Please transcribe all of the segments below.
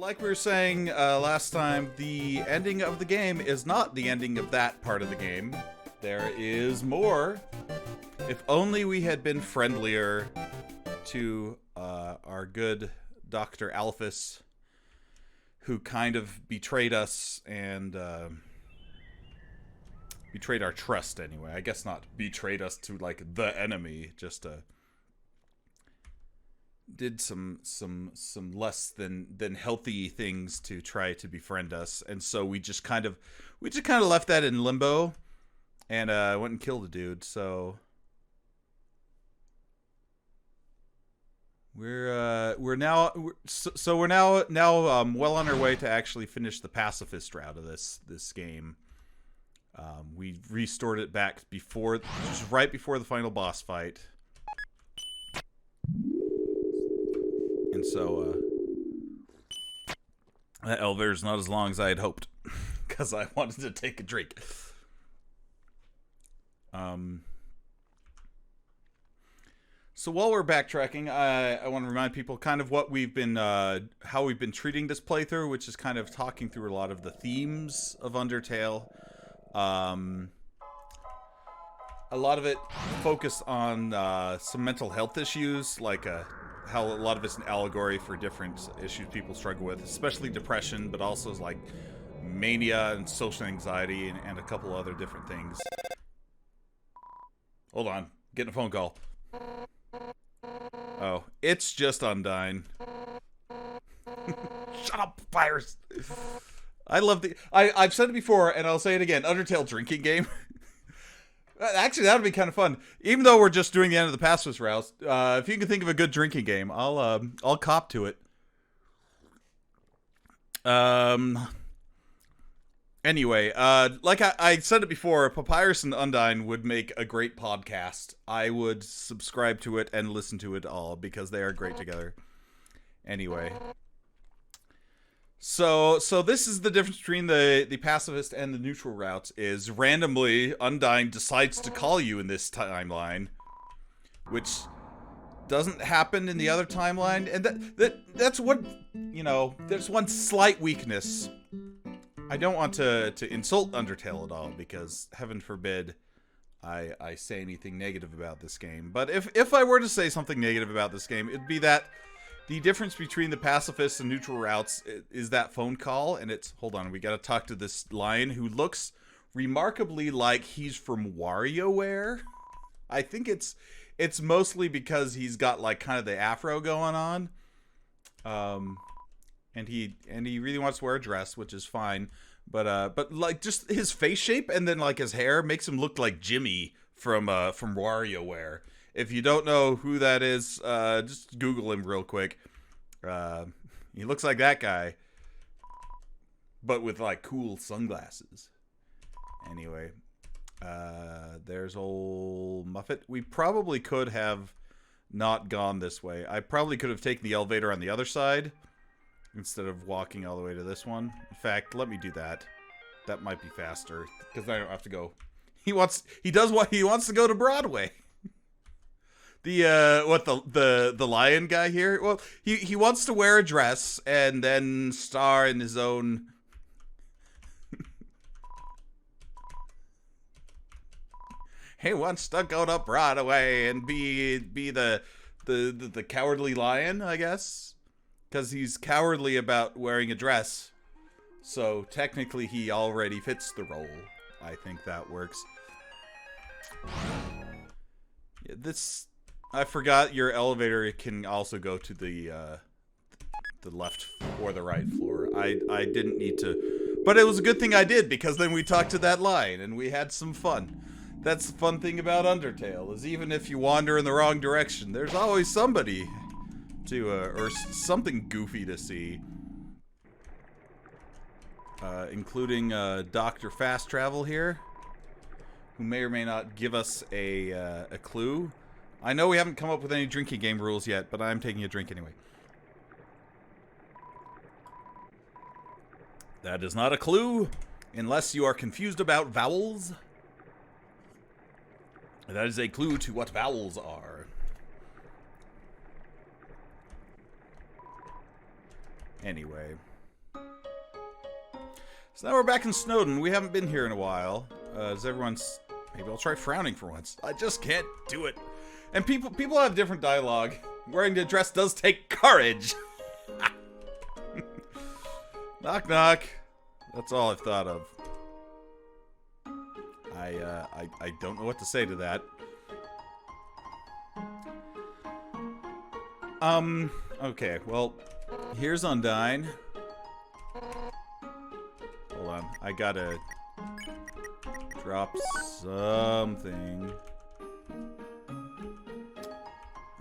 like we were saying last time, the ending of the game is not the ending of that part of the game. There is more. If only we had been friendlier to our good Dr. Alphys, who kind of betrayed us and betrayed our trust anyway. I guess not betrayed us to like the enemy, just did some less than healthy things to try to befriend us, and so we just kind of left that in limbo, and went and killed a dude. So we're now well on our way to actually finish the pacifist route of this game. We restored it back just right before the final boss fight. And so, that elevator's not as long as I had hoped, because I wanted to take a drink. So while we're backtracking, I want to remind people kind of what we've been, how we've been treating this playthrough, which is kind of talking through a lot of the themes of Undertale. A lot of it focused on some mental health issues, like how a lot of it's an allegory for different issues people struggle with, especially depression, but also like mania and social anxiety and a couple other different things. Hold on, getting a phone call. Oh, it's just Undyne. Shut up, fires. I love I've said it before, and I'll say it again. Undertale drinking game. Actually, that would be kind of fun. Even though we're just doing the end of the pacifist route, if you can think of a good drinking game, I'll cop to it. Anyway, like I said it before, Papyrus and Undyne would make a great podcast. I would subscribe to it and listen to it all because they are great together. Anyway. So this is the difference between the pacifist and the neutral route, is randomly Undyne decides to call you in this timeline, which doesn't happen in the other timeline, and that's what, you know, there's one slight weakness. I don't want to insult Undertale at all, because heaven forbid I say anything negative about this game, but if I were to say something negative about this game, it'd be that the difference between the pacifist and neutral routes is that phone call, and it's, hold on, we gotta talk to this lion who looks remarkably like he's from WarioWare. I think it's mostly because he's got like kind of the afro going on, and he really wants to wear a dress, which is fine, but like just his face shape and then like his hair makes him look like Jimmy from WarioWare. If you don't know who that is, just Google him real quick. He looks like that guy, but with like cool sunglasses. Anyway, there's old Muffet. We probably could have not gone this way. I probably could have taken the elevator on the other side instead of walking all the way to this one. In fact, let me do that. That might be faster, because I don't have to go. He wants to go to Broadway. The lion guy here? Well, he wants to wear a dress and then star in his own. He wants to go to Broadway and be the cowardly lion, I guess, because he's cowardly about wearing a dress. So technically, he already fits the role. I think that works. Yeah, this. I forgot your elevator can also go to the left or the right floor. I didn't need to, but it was a good thing I did, because then we talked to that lion and we had some fun. That's the fun thing about Undertale, is even if you wander in the wrong direction, there's always somebody to or something goofy to see, including Dr. Fast Travel here, who may or may not give us a clue. I know we haven't come up with any drinking game rules yet, but I'm taking a drink anyway. That is not a clue, unless you are confused about vowels. That is a clue to what vowels are. Anyway. So now we're back in Snowdin. We haven't been here in a while. As everyone's... Maybe I'll try frowning for once. I just can't do it. And people have different dialogue. Wearing the dress does take courage. Knock, knock. That's all I've thought of. I don't know what to say to that. Okay, well, here's Undyne. Hold on, I gotta drop something.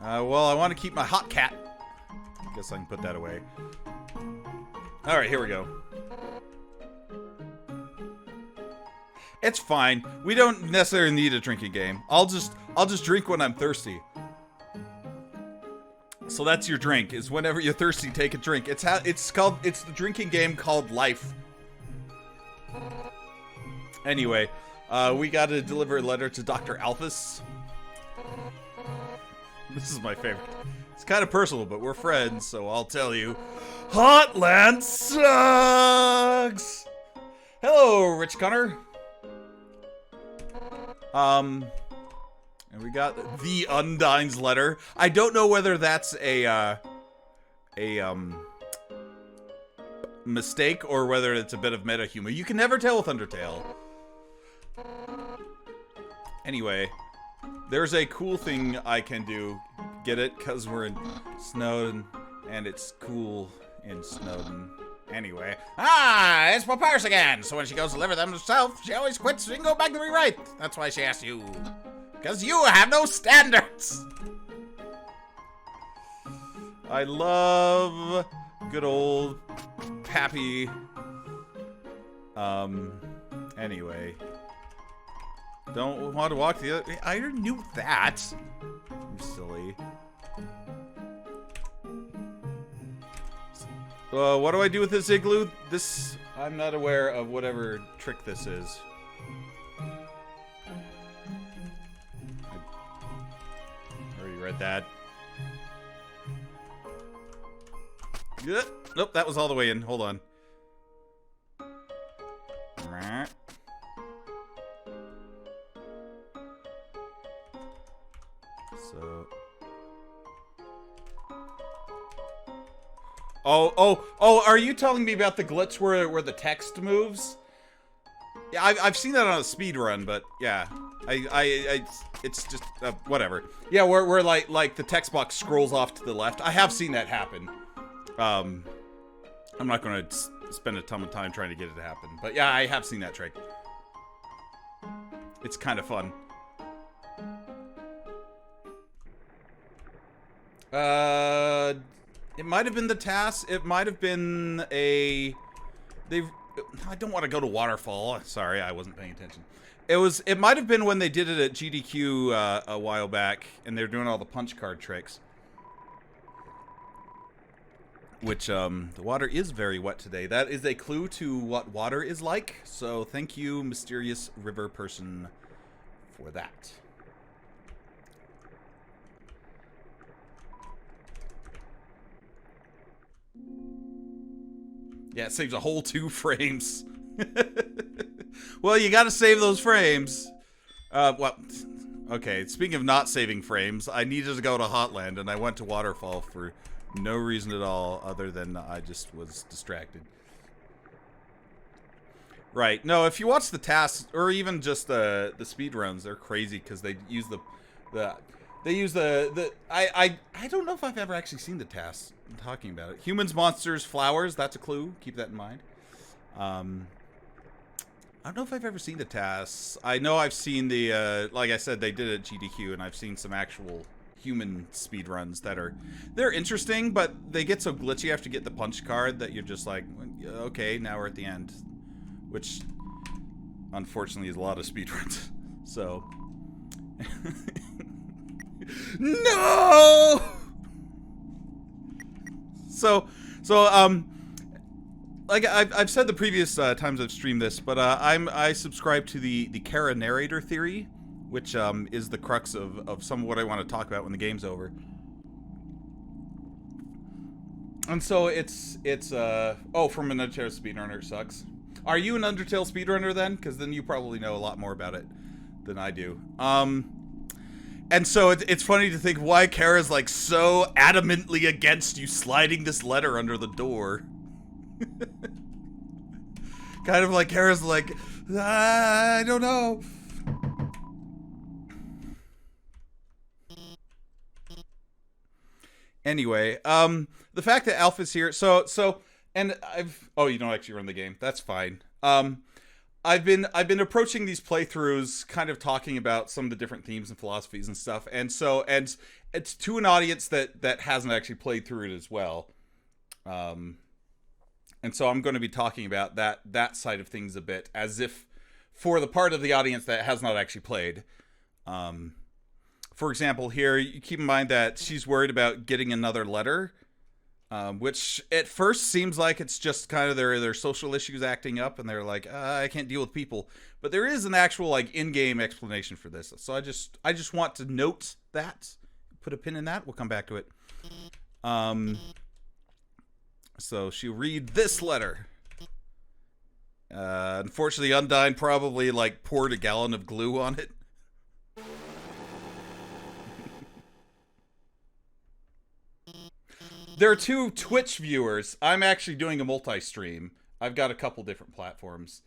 Well, I want to keep my hot cat. I guess I can put that away. Alright, here we go. It's fine. We don't necessarily need a drinking game. I'll just drink when I'm thirsty. So that's your drink. Is whenever you're thirsty, take a drink. It's the drinking game called life. Anyway, we got to deliver a letter to Dr. Alphys. This is my favorite. It's kind of personal, but we're friends, so I'll tell you. Hotland sucks! Hello, Rich Connor. And we got the Undyne's letter. I don't know whether that's a mistake or whether it's a bit of meta humor. You can never tell with Undertale. Anyway, there's a cool thing I can do. Get it? Because we're in Snowdin, and it's cool in Snowdin. Anyway. Ah, it's Papyrus again. So when she goes to deliver them herself, she always quits and go back to rewrite. That's why she asked you. Because you have no standards. I love good old Pappy. Anyway. Don't want to walk the other... I already knew that. I'm silly. What do I do with this igloo? This... I'm not aware of whatever trick this is. I already read that. Yeah. Nope, that was all the way in. Hold on. So... Oh, are you telling me about the glitch where the text moves? Yeah, I've seen that on a speed run, but yeah. It's just, whatever. Yeah, where like the text box scrolls off to the left. I have seen that happen. I'm not gonna spend a ton of time trying to get it to happen. But yeah, I have seen that trick. It's kind of fun. It might have been the task. It might have been a... I don't want to go to Waterfall. Sorry, I wasn't paying attention. It might have been when they did it at GDQ a while back, and they're doing all the punch card tricks. Which, the water is very wet today. That is a clue to what water is like. So thank you, mysterious river person, for that. Yeah, it saves a whole 2 frames. Well, you gotta save those frames. Well, okay, speaking of not saving frames, I needed to go to Hotland, and I went to Waterfall for no reason at all, other than I just was distracted. Right, no, if you watch the tasks, or even just the speed runs, they're crazy, because they use I don't know if I've ever actually seen the tasks. I'm talking about it. Humans, monsters, flowers. That's a clue. Keep that in mind. I don't know if I've ever seen the tasks. I know I've seen the, like I said, they did it at GDQ, and I've seen some actual human speed runs that they're interesting, but they get so glitchy after you get the punch card that you're just like, okay, now we're at the end. Which, unfortunately, is a lot of speed runs. So... No! So, like I've said the previous times I've streamed this, but I subscribe to the Chara narrator theory, which is the crux of some of what I want to talk about when the game's over. And so it's oh, from an Undertale speedrunner sucks. Are you an Undertale speedrunner then? Because then you probably know a lot more about it than I do. And so it's funny to think why Chara's like so adamantly against you sliding this letter under the door. Kind of like Chara's like, I don't know. Anyway, the fact that Alpha's here, and you don't actually run the game. That's fine. I've been approaching these playthroughs kind of talking about some of the different themes and philosophies and stuff. And it's to an audience that hasn't actually played through it as well. And so I'm going to be talking about that side of things a bit, as if for the part of the audience that has not actually played. For example, here, you keep in mind that she's worried about getting another letter, which at first seems like it's just kind of their social issues acting up, and they're like, I can't deal with people. But there is an actual like in-game explanation for this. So I just want to note that, put a pin in that. We'll come back to it. So she'll read this letter. Unfortunately, Undyne probably like poured a gallon of glue on it. There are 2 Twitch viewers. I'm actually doing a multi-stream. I've got a couple different platforms.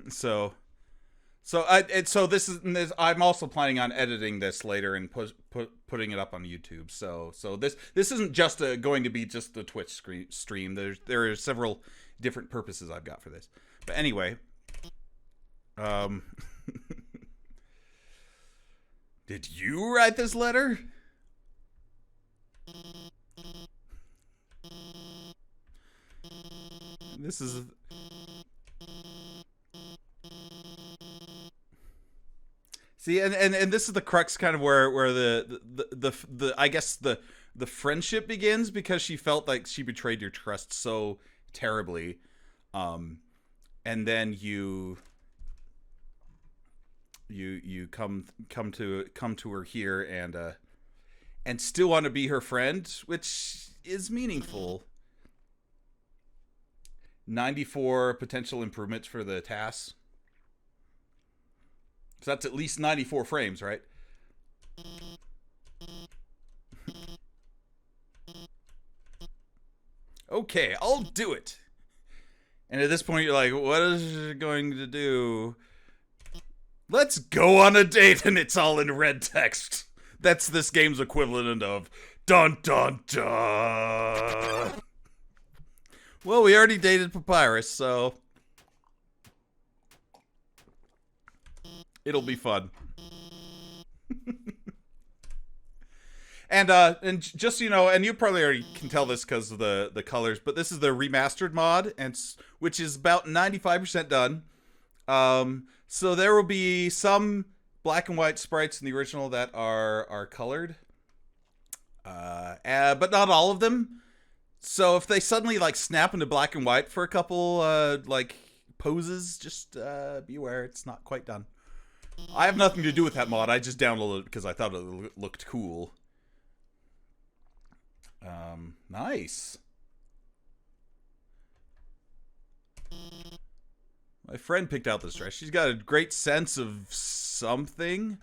So I'm also planning on editing this later and putting it up on YouTube. So this isn't just going to be just the Twitch stream. There are several different purposes I've got for this. But anyway, did you write this letter? This is see, and this is the crux, kind of where the I guess the friendship begins, because she felt like she betrayed your trust so terribly, and then you come to her here and still want to be her friend, which is meaningful. 94 potential improvements for the TAS. So that's at least 94 frames, right? Okay, I'll do it. And at this point, you're like, what is it going to do? Let's go on a date, and it's all in red text. That's this game's equivalent of dun dun dun. Well, we already dated Papyrus, so it'll be fun. And just so you know, and you probably already can tell this because of the colors, but this is the remastered mod, which is about 95% done. So there will be some black and white sprites in the original that are colored, but not all of them. So if they suddenly like snap into black and white for a couple like poses, just be aware it's not quite done. I have nothing to do with that mod. I just downloaded it because I thought it looked cool. Nice. My friend picked out this dress. She's got a great sense of something.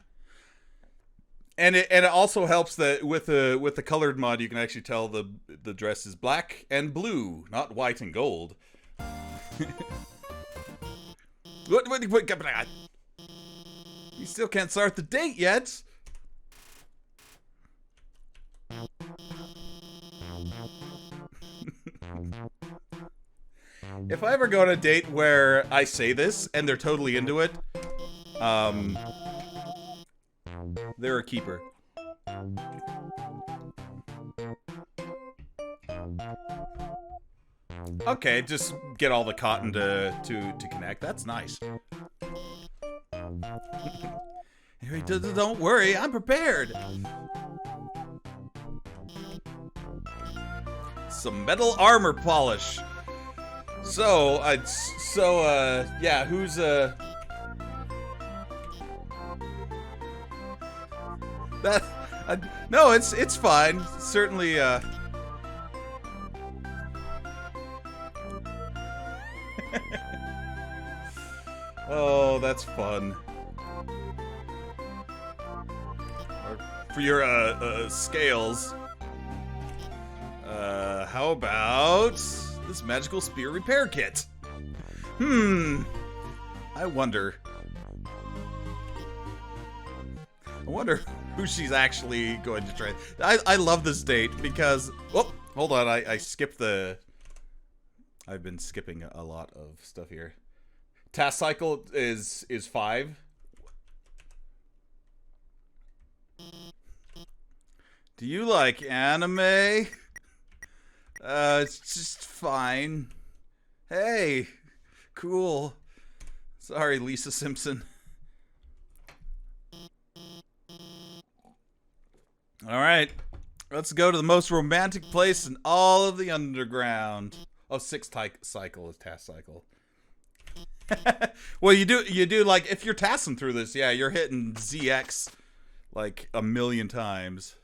And it also helps that with the colored mod, you can actually tell the dress is black and blue, not white and gold. What? You still can't start the date yet. If I ever go on a date where I say this and they're totally into it, they're a keeper. Okay, just get all the cotton to connect. That's nice. Don't worry, I'm prepared. Some metal armor polish. So, yeah, who's, no, it's fine. Certainly, Oh, that's fun. For your scales, how about this magical spear repair kit? I wonder who she's actually going to try. I love this date because, oh, hold on, I skipped the. I've been skipping a lot of stuff here. Task cycle is 5. Do you like anime? It's just fine. Hey, cool. Sorry, Lisa Simpson. Alright, let's go to the most romantic place in all of the underground. Oh, 6 cycle is task cycle. Well, you do like, if you're tasking through this, yeah, you're hitting ZX like a million times.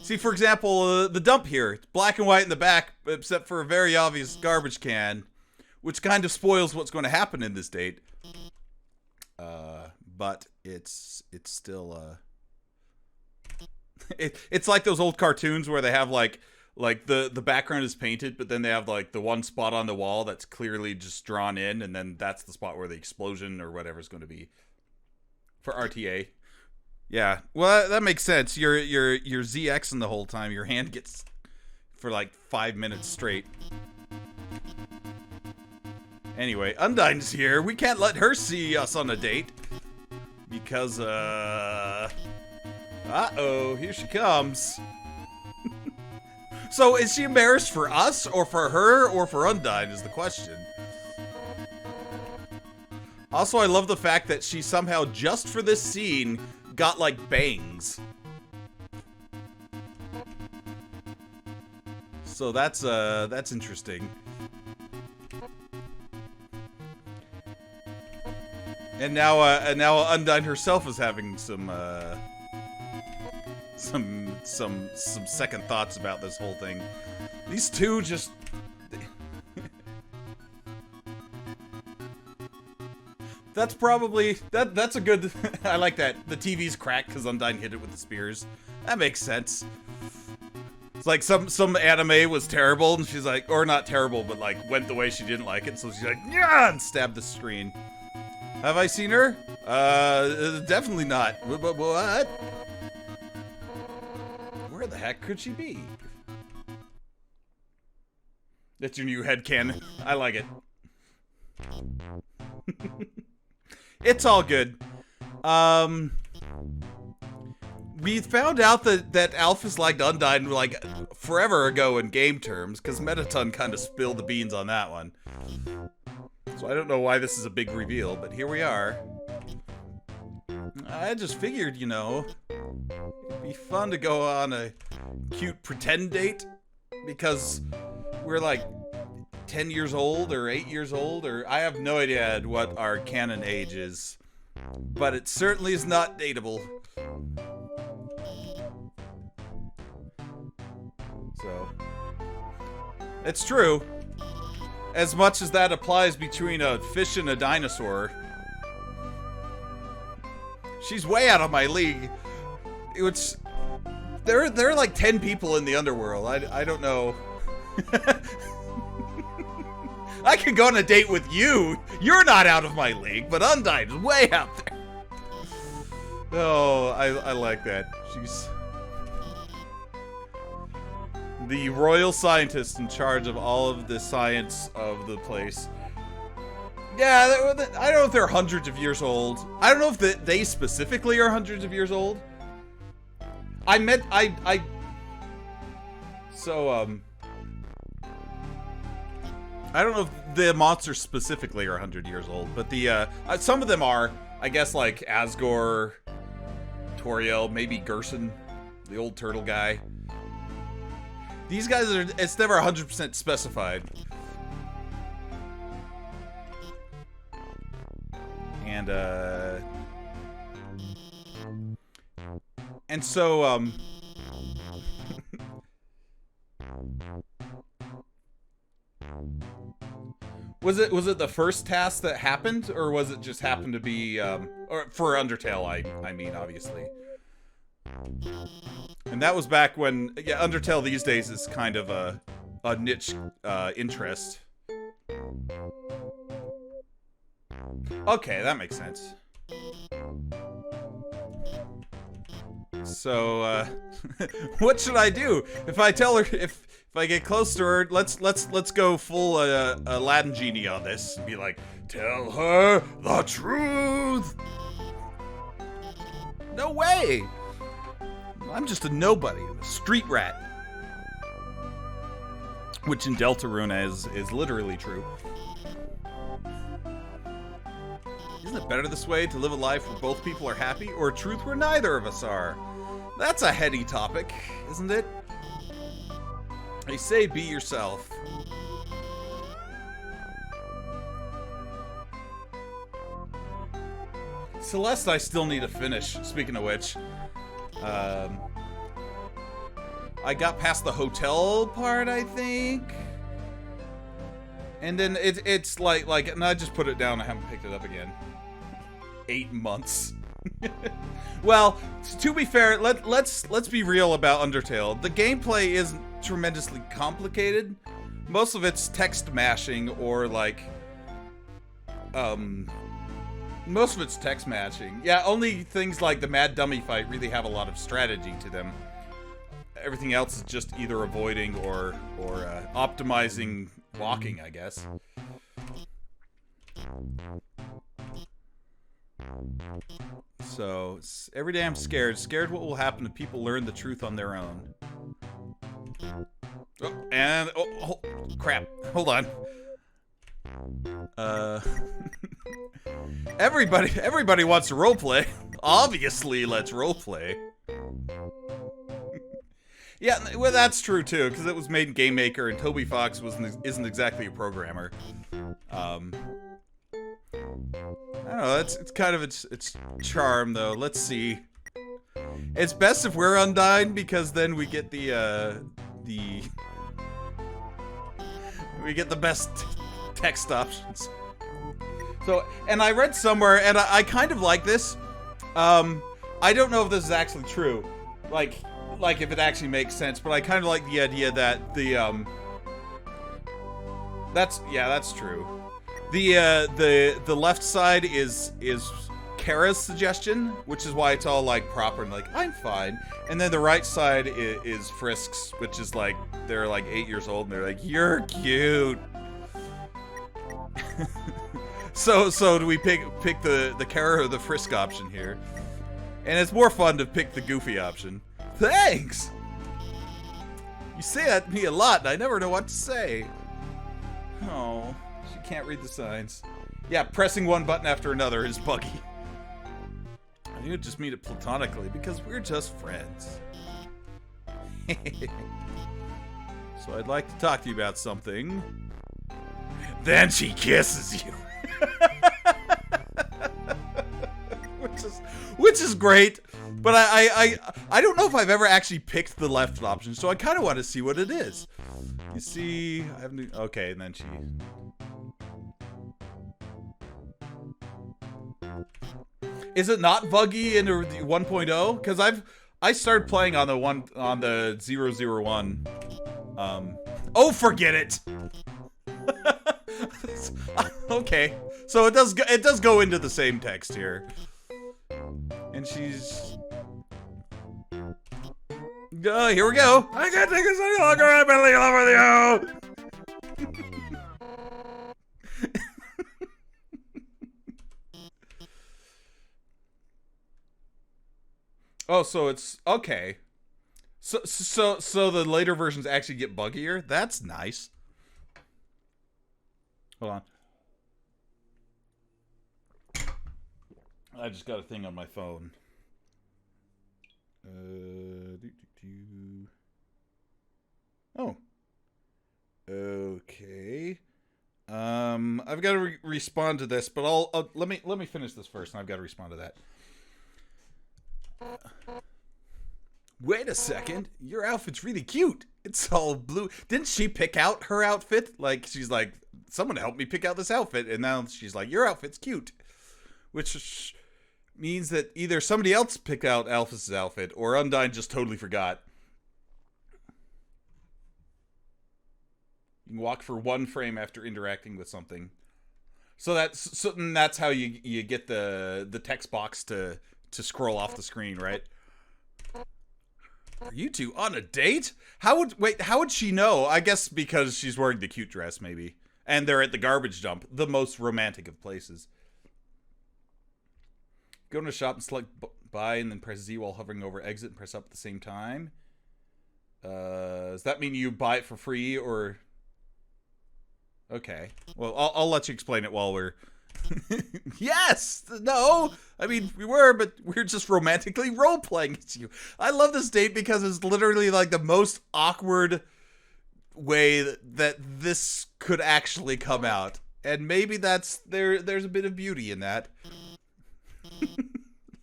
See, for example, the dump here, it's black and white in the back, except for a very obvious garbage can, which kind of spoils what's going to happen in this date. But it's still it's like those old cartoons where they have like the background is painted, but then they have like the one spot on the wall that's clearly just drawn in, and then that's the spot where the explosion or whatever is going to be for RTA. Yeah, well, that makes sense. You're ZXing the whole time. Your hand gets for like 5 minutes straight. Anyway, Undyne's here. We can't let her see us on a date because uh-oh, here she comes. So is she embarrassed for us or for her or for Undyne is the question. Also, I love the fact that she somehow just for this scene got like bangs. So that's interesting. And now Undyne herself is having some second thoughts about this whole thing. These two just that's probably that's a good I like that. The TV's cracked because Undyne hit it with the spears. That makes sense. It's like some anime was terrible and she's like, or not terrible, but like went the way she didn't like it, so she's like, yeah, and stabbed the screen. Have I seen her? Definitely not. What? Where the heck could she be? That's your new headcanon. I like it. It's all good. We found out that Alphys liked Undyne like forever ago in game terms, because Metaton kind of spilled the beans on that one. So I don't know why this is a big reveal, but here we are. I just figured, you know, it'd be fun to go on a cute pretend date, because we're like 10 years old or 8 years old, or I have no idea what our canon age is, but it certainly is not dateable. So, it's true. As much as that applies between a fish and a dinosaur. She's way out of my league. It's there are like 10 people in the underworld. I don't know. I could go on a date with you. You're not out of my league, but Undyne is way out there. Oh, I like that. She's the royal scientist in charge of all of the science of the place. Yeah, I don't know if they're hundreds of years old. I don't know if they specifically are hundreds of years old. So, I don't know if the monsters specifically are 100 years old, but the, some of them are. I guess like Asgore, Toriel, maybe Gerson, the old turtle guy. These guys are, it's never 100% specified. And so, Was it the first task that happened, or was it just happened to be or for Undertale? I mean, obviously. And that was back when, yeah, Undertale these days is kind of a niche interest. Okay, that makes sense. So, what should I do? If I tell her, if I get close to her, let's go full Aladdin genie on this and be like, tell her the truth. No way. I'm just a nobody, a street rat. Which in Deltarune is literally true. Isn't it better this way, to live a life where both people are happy, or a truth where neither of us are? That's a heady topic, isn't it? They say be yourself. Celeste I still need to finish, speaking of which. I got past the hotel part, I think. And then it's like, and I just put it down, I haven't picked it up again. 8 months. Well, to be fair, let's be real about Undertale. The gameplay isn't tremendously complicated. Most of it's text mashing or like most of it's text matching. Yeah, only things like the Mad Dummy fight really have a lot of strategy to them. Everything else is just either avoiding or optimizing walking, I guess. So, every day I'm scared. Scared what will happen if people learn the truth on their own. Oh, and... oh, crap. Hold on. Everybody wants to roleplay. Obviously, let's roleplay. Yeah, well, that's true, too, because it was made in Game Maker, and Toby Fox isn't exactly a programmer. I don't know, it's kind of its charm, though. Let's see. It's best if we're Undyne, because then we get we get the best text options. So, and I read somewhere, and I kind of like this. I don't know if this is actually true. Like if it actually makes sense, but I kind of like the idea that that's true. The left side is Kara's suggestion, which is why it's all like proper and like I'm fine, and then the right side is Frisk's, which is like they're like 8 years old and they're like you're cute. So do we pick the Kara or the Frisk option here? And it's more fun to pick the goofy option. Thanks! You say that to me a lot, and I never know what to say. Oh, she can't read the signs. Yeah, pressing one button after another is buggy. I would just mean it platonically, because we're just friends. So I'd like to talk to you about something. Then she kisses you. Which is great, but I don't know if I've ever actually picked the left option, so I kind of want to see what it is. You see, I haven't. Okay, and then she. Is it not buggy in 1.0? Because I started playing on the 001. Oh, forget it. Okay, so it does go into the same text here. And she's... here we go. I can't take this any longer. I'm in love with you. Oh, so it's okay. So the later versions actually get buggier. That's nice. Hold on. I just got a thing on my phone. Oh. Okay. I've got to respond to this, but I'll let me finish this first, and I've got to respond to that. Wait a second. Your outfit's really cute. It's all blue. Didn't she pick out her outfit? Like, she's like, someone help me pick out this outfit. And now she's like, your outfit's cute. Which means that either somebody else picked out Alphys's outfit or Undyne just totally forgot. You can walk for 1 frame after interacting with something. So that's how you get the text box to scroll off the screen, right? Are you two on a date? How would she know? I guess because she's wearing the cute dress, maybe. And they're at the garbage dump, the most romantic of places. Go to the shop and select buy and then press Z while hovering over exit and press up at the same time. Does that mean you buy it for free or... Okay. Well, I'll let you explain it while we're... Yes! No! I mean, we were, but we're just romantically role-playing as you. I love this date because it's literally like the most awkward way that this could actually come out. And maybe there's a bit of beauty in that.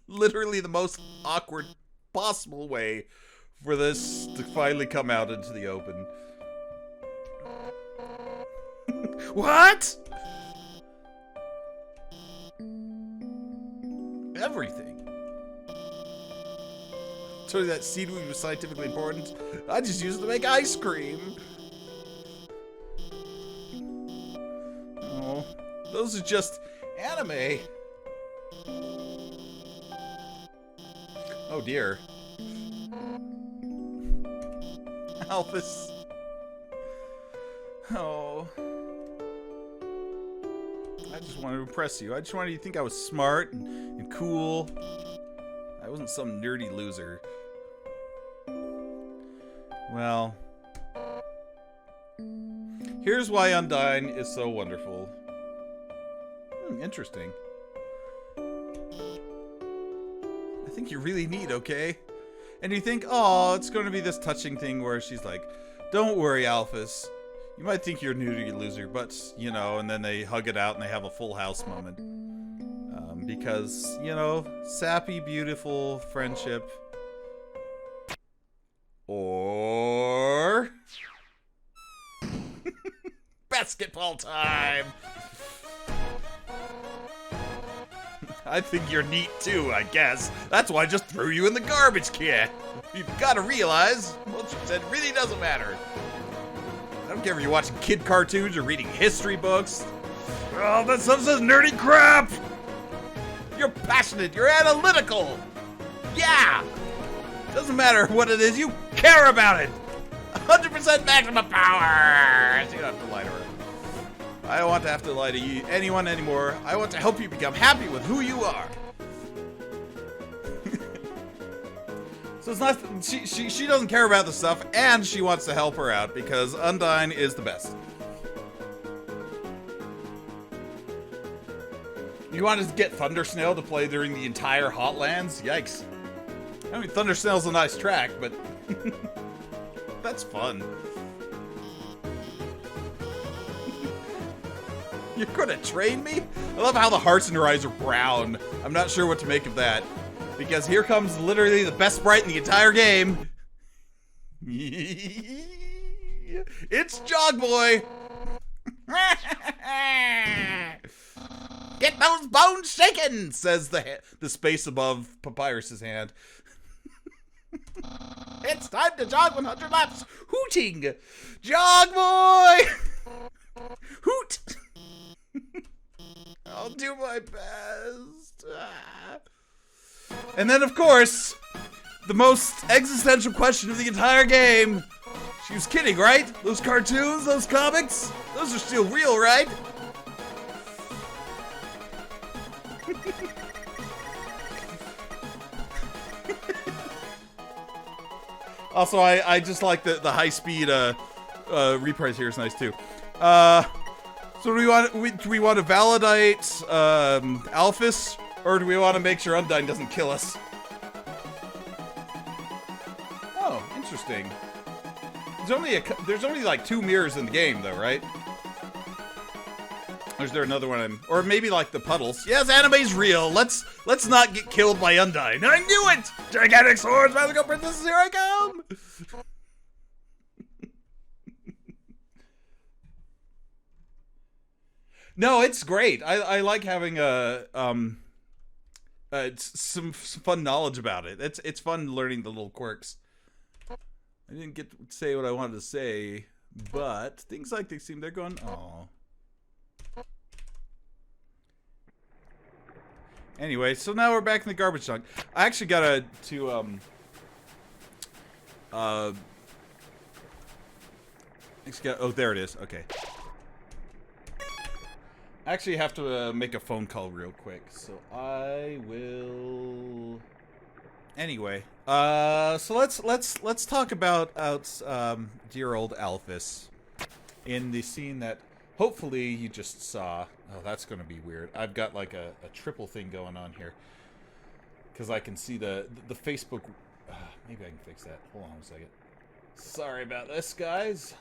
Literally the most awkward possible way for this to finally come out into the open. What? Everything. Told you that seaweed was scientifically important. I just used it to make ice cream. Oh, those are just anime. Oh dear. Alphys. Oh. I just wanted to impress you. I just wanted you to think I was smart and cool. I wasn't some nerdy loser. Well. Here's why Undyne is so wonderful. Interesting. I think you're really neat, okay? And you think, oh, it's going to be this touching thing where she's like, don't worry, Alphys. You might think you're a nerdy loser, but, you know, and then they hug it out and they have a full house moment. Because, you know, sappy, beautiful friendship. Or... basketball time! I think you're neat too, I guess. That's why I just threw you in the garbage can. You've got to realize, what you said really doesn't matter. I don't care if you're watching kid cartoons or reading history books. Oh, that stuff says nerdy crap! You're passionate, you're analytical! Yeah! Doesn't matter what it is, you care about it! 100% maximum power! So you don't have to lie to her. I don't want to have to lie to anyone anymore. I want to help you become happy with who you are. So it's not, she doesn't care about the stuff, and she wants to help her out because Undyne is the best. You want to get Thundersnail to play during the entire Hotlands? Yikes. I mean, Thundersnail's a nice track, but that's fun. You're gonna train me? I love how the hearts in her eyes are brown. I'm not sure what to make of that. Because here comes literally the best sprite in the entire game. It's Jog Boy! Get those bones shaken, says the space above Papyrus's hand. It's time to jog 100 laps, hooting! Jog Boy! Hoot! I'll do my best. And then, of course, the most existential question of the entire game. She was kidding, right? Those cartoons, those comics, those are still real, right? Also, I just like the high-speed reprise here is nice, too. So do we want to validate Alphys, or do we want to make sure Undyne doesn't kill us? Oh, interesting. There's only like 2 mirrors in the game, though, right? Or is there another one? Or maybe like the puddles. Yes, anime's real. Let's not get killed by Undyne. I knew it! Gigantic swords, magical princesses, here I come! No, it's great. I like having some fun knowledge about it. It's fun learning the little quirks. I didn't get to say what I wanted to say, but things like they seem they're going. Oh. Anyway, so now we're back in the garbage chunk. I actually got oh, there it is. Okay. I actually have to make a phone call real quick, so I will. Anyway, so let's talk about dear old Alphys in the scene that hopefully you just saw. Oh, that's gonna be weird. I've got like a triple thing going on here because I can see the Facebook. Maybe I can fix that. Hold on a second. Sorry about this, guys.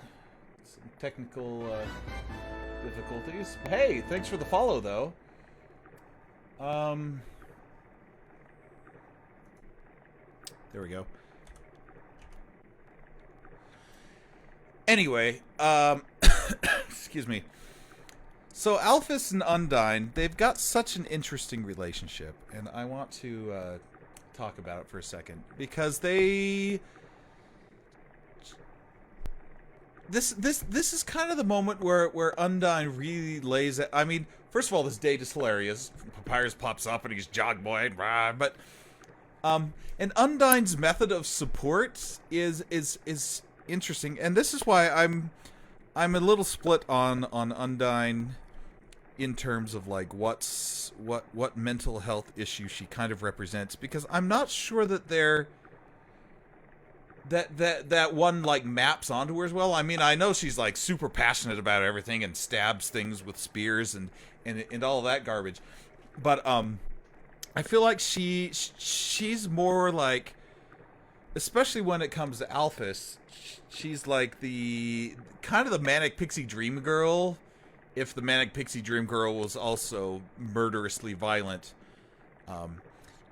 Some technical difficulties. Hey, thanks for the follow, though. There we go. Anyway, excuse me. So Alphys and Undyne, they've got such an interesting relationship, and I want to talk about it for a second because they. This is kind of the moment where Undyne really lays it. I mean, first of all, this date is hilarious. Papyrus pops up and he's jog boy, but and Undyne's method of support is interesting, and this is why I'm a little split on Undyne in terms of like what mental health issue she kind of represents, because I'm not sure that they're that one like maps onto her as well. I mean, I know she's like super passionate about everything and stabs things with spears and all that garbage, but I feel like she's more like, especially when it comes to Alphys, she's like the kind of the manic pixie dream girl, if the manic pixie dream girl was also murderously violent.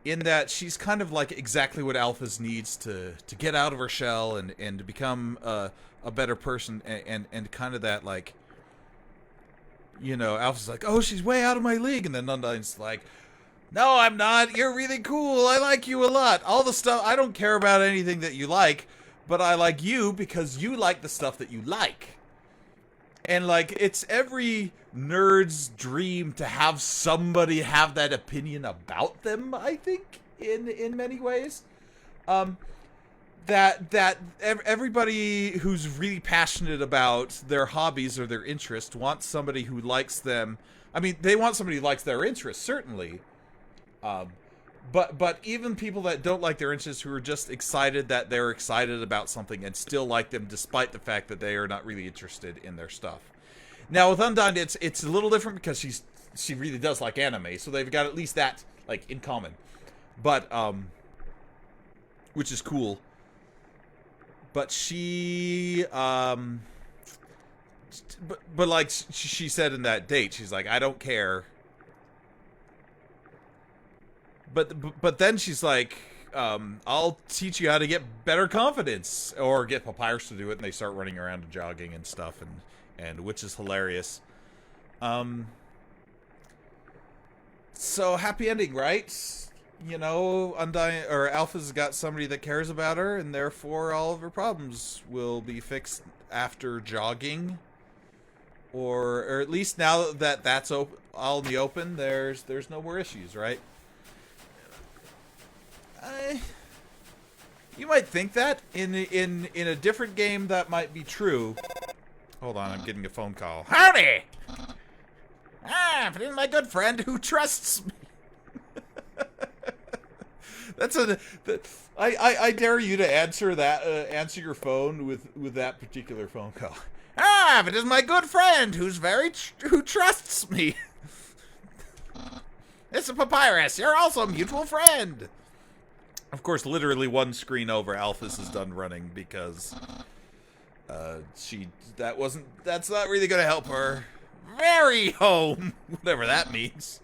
In that she's kind of like exactly what Alphys needs to get out of her shell and to become a better person, and kind of that, like, you know, Alphys like, oh, she's way out of my league, and then Undyne's like, no, I'm not, you're really cool, I like you a lot, all the stuff, I don't care about anything that you like, but I like you because you like the stuff that you like. And like, it's every nerd's dream to have somebody have that opinion about them, I think, in many ways. That everybody who's really passionate about their hobbies or their interests wants somebody who likes them. I mean, they want somebody who likes their interests, certainly. But even people that don't like their interests, who are just excited that they're excited about something and still like them despite the fact that they are not really interested in their stuff. Now with Undyne, it's a little different because she really does like anime, so they've got at least that like in common. But which is cool. But she but like she said in that date, she's like, I don't care. But then she's like, I'll teach you how to get better confidence, or get Papyrus to do it, and they start running around and jogging and stuff, and which is hilarious. So happy ending, right? You know, Undyne or Alpha's got somebody that cares about her, and therefore all of her problems will be fixed after jogging, or at least now that that's all in the open, there's no more issues, right? You might think that in a different game that might be true. Hold on, I'm getting a phone call. Howdy! It is my good friend who trusts me. I dare you to answer that. Answer your phone with that particular phone call. It is my good friend who trusts me. It's a Papyrus. You're also a mutual friend. Of course, literally one screen over, Alphys is done running because that's not really gonna help her. Very home, whatever that means.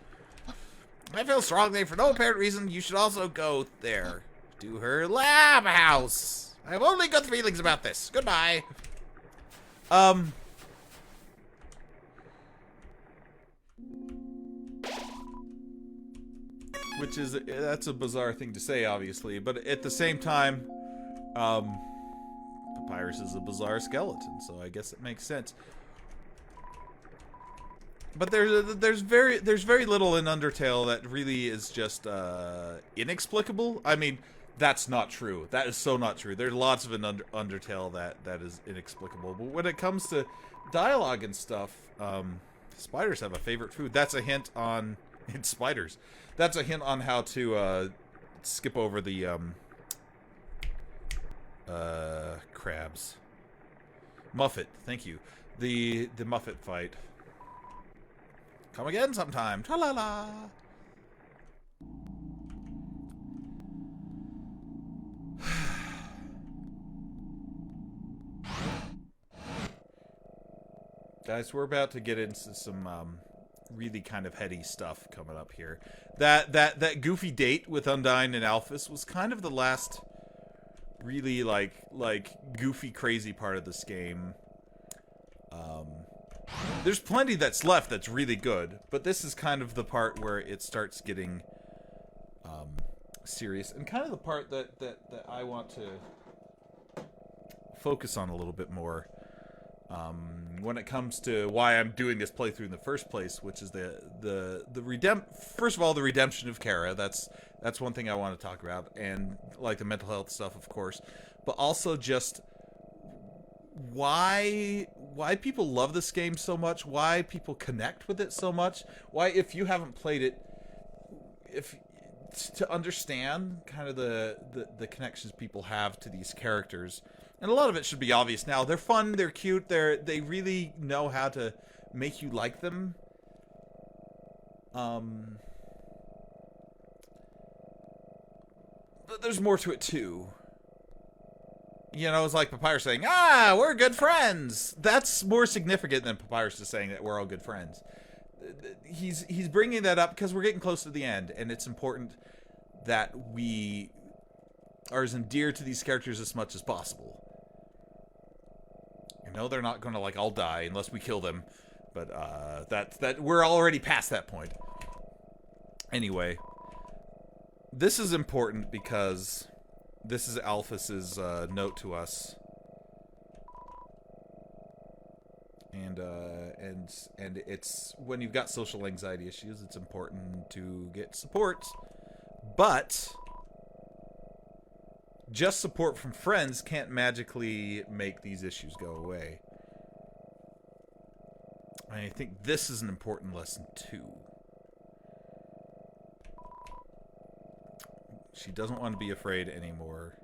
I feel strongly, for no apparent reason, you should also go there to her lab house. I have only good feelings about this. Goodbye. which is, that's a bizarre thing to say, obviously, but at the same time, Papyrus is a bizarre skeleton, so I guess it makes sense. But there's very little in Undertale that really is just inexplicable. I mean, that's not true. That is so not true. There's lots of an Undertale that is inexplicable. But when it comes to dialogue and stuff, spiders have a favorite food. That's a hint on spiders. That's a hint on how to skip over the crabs. Muffet, thank you. The Muffet fight. Come again sometime. Tra-la-la. Guys, we're about to get into some really kind of heady stuff coming up here. That goofy date with Undyne and Alphys was kind of the last really like goofy crazy part of this game. There's plenty that's left that's really good, but this is kind of the part where it starts getting serious, and kind of the part that I want to focus on a little bit more when it comes to why I'm doing this playthrough in the first place, which is first of all, the redemption of Chara. That's one thing I want to talk about, and like the mental health stuff, of course, but also just why people love this game so much, why people connect with it so much, why, if you haven't played it, to understand kind of the connections people have to these characters. And a lot of it should be obvious now. They're fun, they're cute, they really know how to make you like them. But there's more to it too. You know, it's like Papyrus saying, we're good friends. That's more significant than Papyrus just saying that we're all good friends. He's bringing that up because we're getting close to the end, and it's important that we are as endeared to these characters as much as possible. I know they're not going to, like, all die unless we kill them, but that we're already past that point. Anyway, this is important because this is Alphys's note to us, and it's when you've got social anxiety issues, it's important to get support, but just support from friends can't magically make these issues go away. I think this is an important lesson too. She doesn't want to be afraid anymore.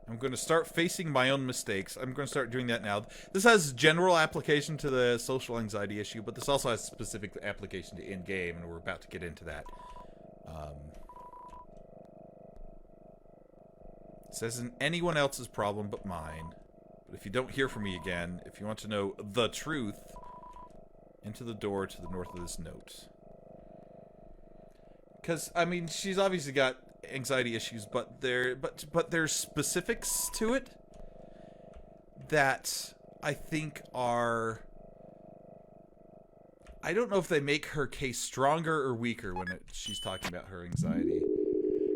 I'm going to start facing my own mistakes. I'm going to start doing that now. This has general application to the social anxiety issue, but this also has specific application to in-game, and we're about to get into that. This isn't anyone else's problem but mine. But if you don't hear from me again, if you want to know the truth, enter the door to the north of this note. Because, I mean, she's obviously got anxiety issues, but there's specifics to it that I think are... I don't know if they make her case stronger or weaker when she's talking about her anxiety.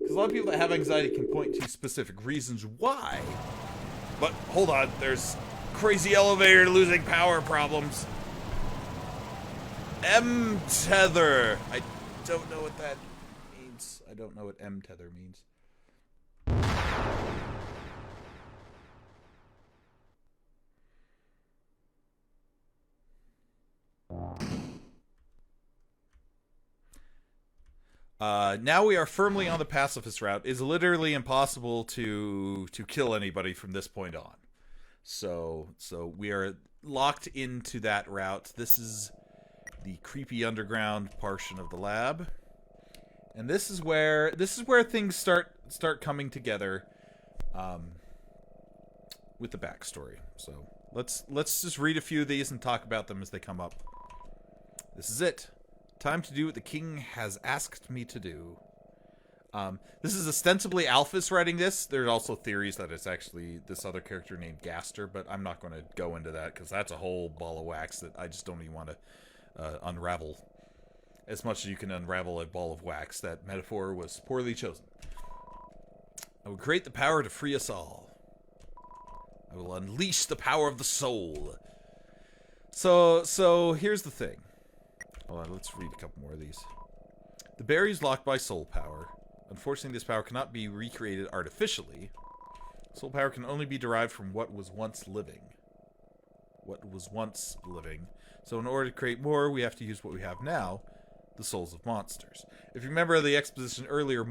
Because a lot of people that have anxiety can point to specific reasons why. But, hold on, there's crazy elevator losing power problems. M-tether. I don't know what that means. I don't know what M-tether means. Now we are firmly on the pacifist route. It's literally impossible to kill anybody from this point on. So we are locked into that route. This is the creepy underground portion of the lab, and this is where things start coming together, with the backstory. So let's just read a few of these and talk about them as they come up. This is it. Time to do what the king has asked me to do. This is ostensibly Alphys writing this. There's also theories that it's actually this other character named Gaster, but I'm not going to go into that because that's a whole ball of wax that I just don't even want to unravel. as much as you can unravel a ball of wax. That metaphor was poorly chosen. I will create the power to free us all. I will unleash the power of the soul. So here's the thing. Hold on, let's read a couple more of these. The berry is locked by soul power. Unfortunately, this power cannot be recreated artificially. Soul power can only be derived from what was once living. So in order to create more, we have to use what we have now, the souls of monsters. If you remember the exposition earlier,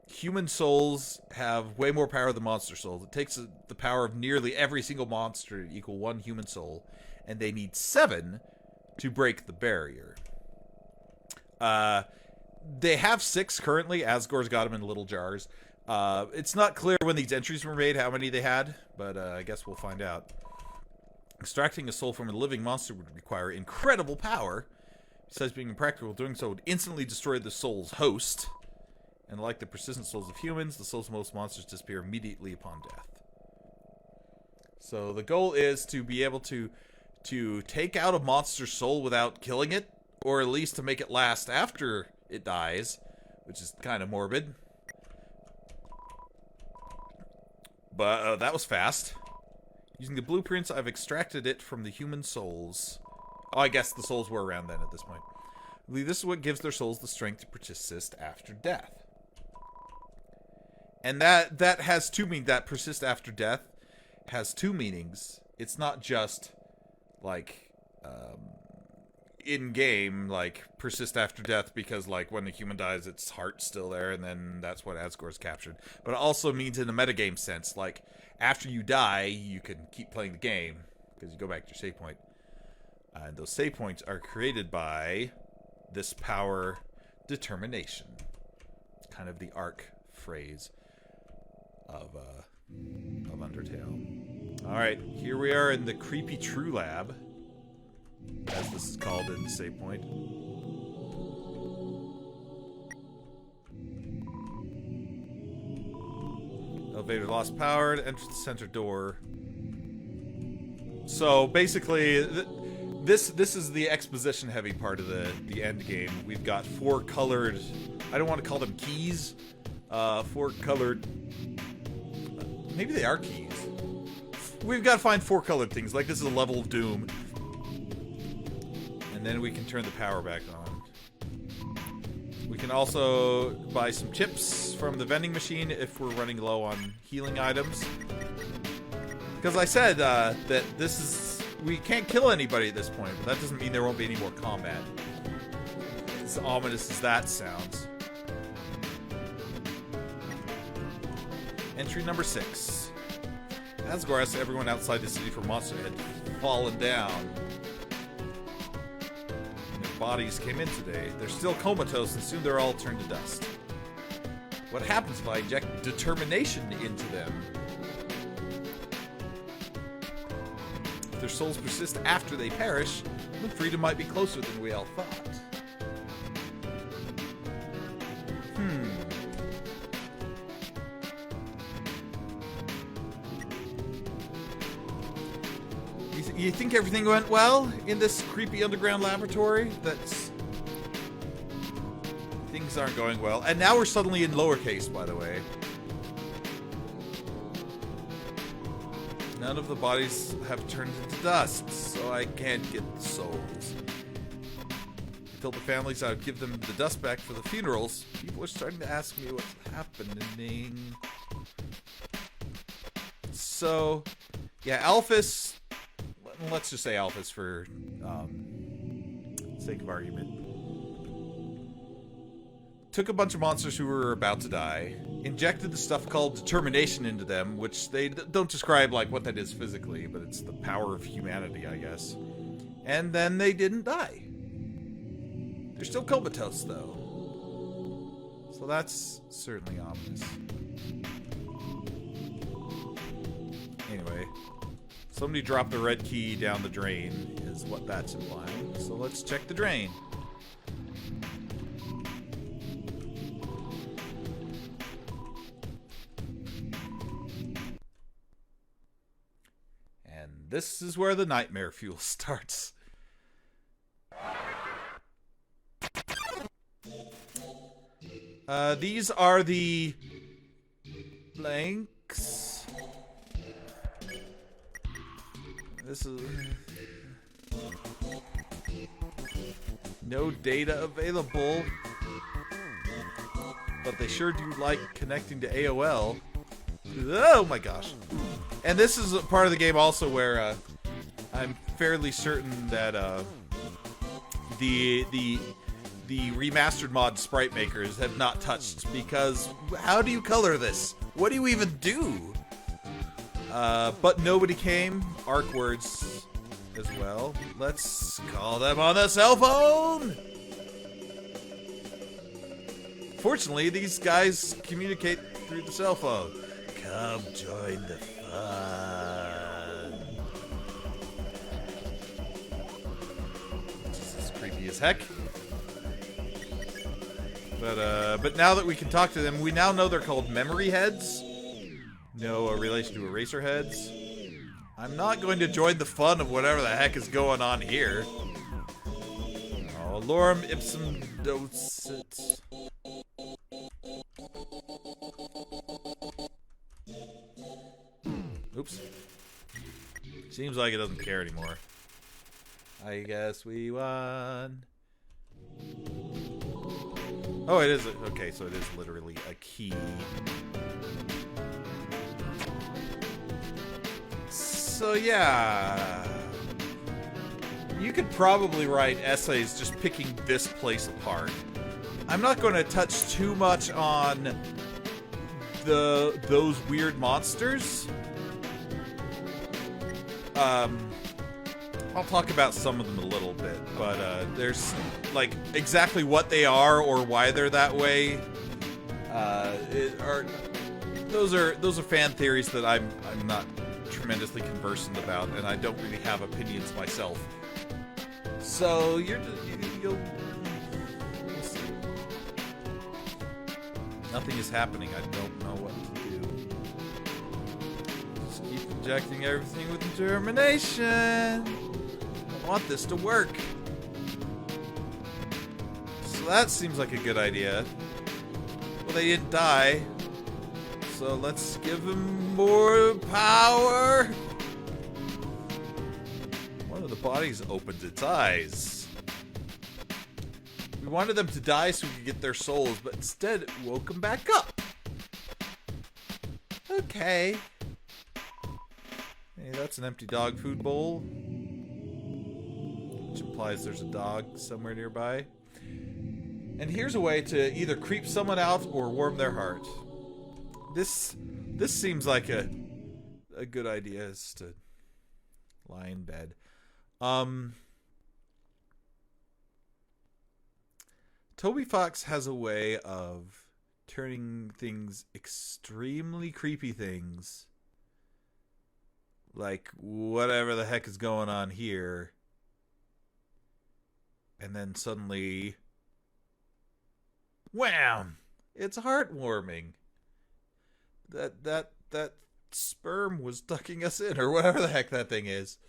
human souls have way more power than monster souls. It takes the power of nearly every single monster to equal 1 human soul, and they need 7 to break the barrier. They have 6 currently. Asgore's got them in little jars. It's not clear when these entries were made how many they had, but I guess we'll find out. Extracting a soul from a living monster would require incredible power. Besides being impractical, doing so would instantly destroy the soul's host. And like the persistent souls of humans, the souls of most monsters disappear immediately upon death. So the goal is to be able to take out a monster's soul without killing it, or at least to make it last after it dies, which is kind of morbid. But that was fast. Using the blueprints, I've extracted it from the human souls. Oh, I guess the souls were around then at this point. I believe this is what gives their souls the strength to persist after death. And that has 2 meanings. That persist after death has 2 meanings. It's not just, like, in-game, like, persist after death because, like, when the human dies, its heart's still there, and then that's what Asgore's captured. But it also means in a metagame sense, like, after you die, you can keep playing the game, because you go back to your save point. And those save points are created by this power, determination. Kind of the arc phrase of Undertale. Alright, here we are in the creepy True Lab, as this is called in the save point. Elevator lost power, enter the center door. So basically, this is the exposition heavy part of the end game. We've got 4 colored, I don't want to call them keys, 4 colored, maybe they are keys. We've got to find 4 colored things, like this is a level of doom. And then we can turn the power back on. We can also buy some chips from the vending machine if we're running low on healing items. Because I said that this is... we can't kill anybody at this point, but that doesn't mean there won't be any more combat. As ominous as that sounds. Entry number 6. Asgore asked everyone outside the city for monster had fallen down. Bodies came in today. They're still comatose and soon they're all turned to dust. What happens if I inject determination into them? If their souls persist after they perish, then freedom might be closer than we all thought. You think everything went well in this creepy underground laboratory? That's... things aren't going well. And now we're suddenly in lowercase, by the way. None of the bodies have turned into dust, so I can't get the souls. I told the families I would give them the dust back for the funerals. People are starting to ask me what's happening. So, yeah, Alphys... let's just say Alphys for sake of argument. Took a bunch of monsters who were about to die, injected the stuff called determination into them, which they don't describe like what that is physically, but it's the power of humanity, I guess. And then they didn't die. They're still comatose, though. So that's certainly ominous. Anyway. Somebody dropped a red key down the drain, is what that's implying. So let's check the drain. And this is where the nightmare fuel starts. These are the blanks. This is no data available, but they sure do like connecting to AOL. Oh my gosh. And this is a part of the game also where I'm fairly certain that the remastered mod sprite makers have not touched, because how do you color this? What do you even do? But nobody came. Arc words as well. Let's call them on the cell phone. Fortunately, these guys communicate through the cell phone. Come join the fun. This is creepy as heck. But now that we can talk to them, we now know they're called memory heads. No relation to eraser heads. I'm not going to join the fun of whatever the heck is going on here. Oh, lorem ipsum docet. Oops. Seems like it doesn't care anymore. I guess we won. Oh, it is. Okay, so it is literally a key. So, yeah. You could probably write essays just picking this place apart. I'm not going to touch too much on those weird monsters. I'll talk about some of them a little bit, but there's like exactly what they are or why they're that way. Those are fan theories that I'm not tremendously conversant about, and I don't really have opinions myself. So you'll see. Nothing is happening. I don't know what to do. Just keep injecting everything with determination. I want this to work. So that seems like a good idea. Well, they didn't die. So let's give them more power. One of the bodies opened its eyes. We wanted them to die so we could get their souls, but instead it woke them back up. Okay. Hey, that's an empty dog food bowl. Which implies there's a dog somewhere nearby. And here's a way to either creep someone out or warm their heart. This seems like a good idea, is to lie in bed. Toby Fox has a way of turning things, extremely creepy things, like whatever the heck is going on here, and then suddenly, wham! It's heartwarming. That sperm was ducking us in, or whatever the heck that thing is.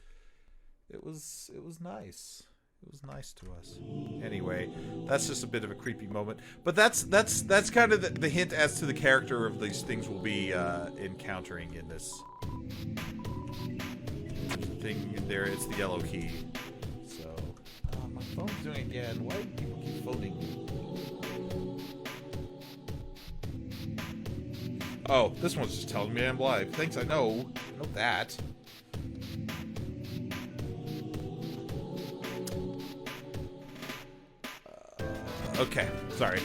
It was nice. It was nice to us. Anyway, that's just a bit of a creepy moment. But that's kind of the hint as to the character of these things we'll be encountering in this. There's a thing in there. It's the yellow key. So, my phone's doing it again. Why do people keep phoning me? Oh, this one's just telling me I'm live. Thanks, I know that. Okay, sorry.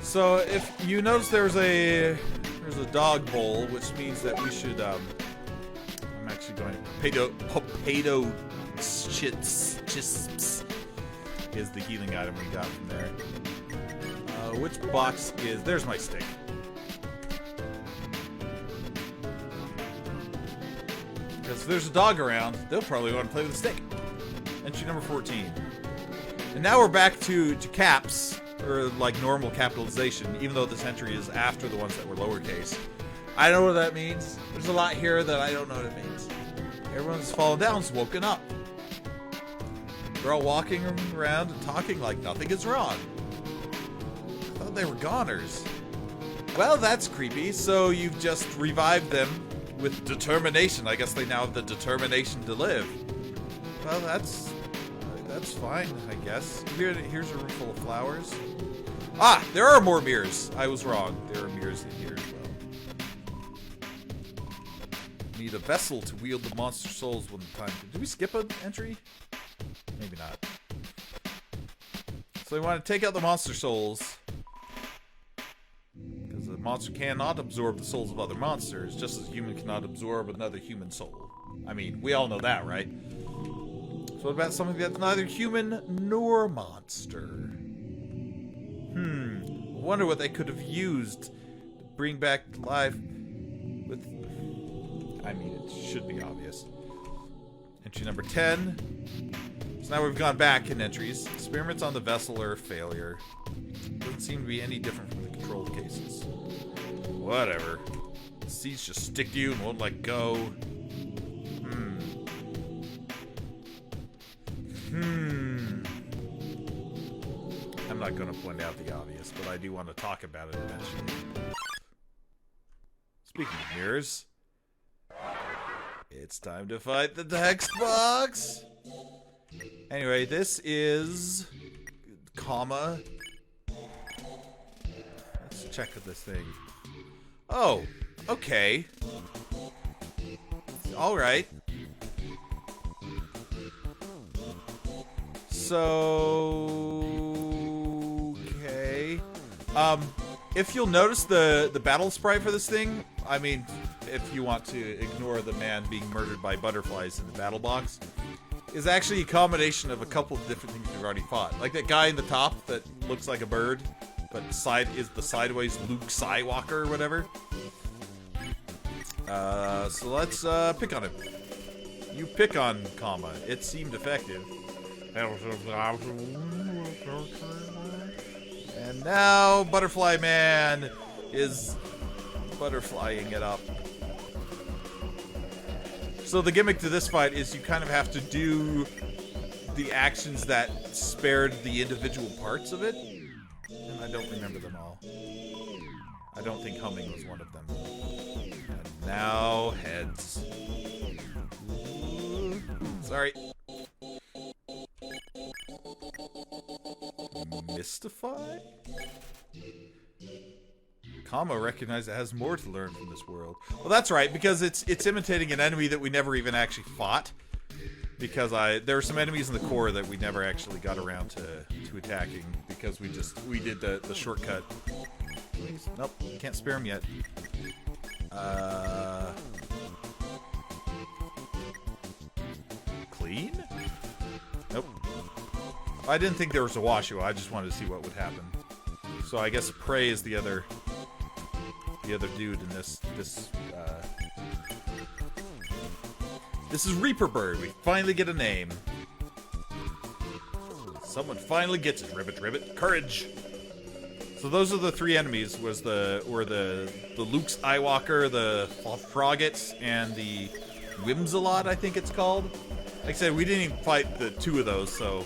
So if you notice there's a dog bowl, which means that we should I'm actually going potato chips is the healing item we got from there. Which box is... There's my stick. Because if there's a dog around, they'll probably want to play with the stick. Entry number 14. And now we're back to caps, or like normal capitalization, even though this entry is after the ones that were lowercase. I don't know what that means. There's a lot here that I don't know what it means. Everyone's fallen down, is woken up. They're all walking around and talking like nothing is wrong. I thought they were goners. Well, that's creepy. So you've just revived them with determination. I guess they now have the determination to live. Well, that's fine, I guess. Here's a room full of flowers. Ah, there are more mirrors. I was wrong. There are mirrors in here as well. Need a vessel to wield the monster souls when the time. Did we skip an entry? Maybe not. So we want to take out the monster souls. Because the monster cannot absorb the souls of other monsters, just as a human cannot absorb another human soul. I mean, we all know that, right? So what about something that's neither human nor monster? I wonder what they could have used to bring back life with... I mean, it should be obvious. Entry number 10. So now we've gone back in entries. Experiments on the vessel are a failure. Doesn't seem to be any different from the controlled cases. Whatever. The seeds just stick to you and won't let go. I'm not going to point out the obvious, but I do want to talk about it eventually. Speaking of mirrors, it's time to fight the text box. Anyway, this is comma. Let's check this thing. Oh, okay. All right. So, okay. If you'll notice the battle sprite for this thing, I mean, if you want to ignore the man being murdered by butterflies in the battle box, is actually a combination of a couple of different things we've already fought. Like that guy in the top that looks like a bird, but is the sideways Luke Skywalker or whatever. So let's pick on him. You pick on comma. It seemed effective. And now Butterfly Man is butterflying it up. So the gimmick to this fight is you kind of have to do the actions that spared the individual parts of it. And I don't remember them all. I don't think humming was one of them. And now heads. Sorry. Mystify? Comma recognized it has more to learn from this world. Well, that's right, because it's imitating an enemy that we never even actually fought. Because there were some enemies in the core that we never actually got around to attacking because we did the shortcut. Please? Nope, can't spare him yet. Clean? Nope. I didn't think there was a Washu. I just wanted to see what would happen. So I guess Prey is the other dude in this. This is Reaper Bird. We finally get a name. Someone finally gets it. Ribbit, ribbit, courage. So those are the three enemies. Were the Luke Skywalker, the Froggets, and the Whimsalot, I think it's called. Like I said, we didn't even fight the two of those, so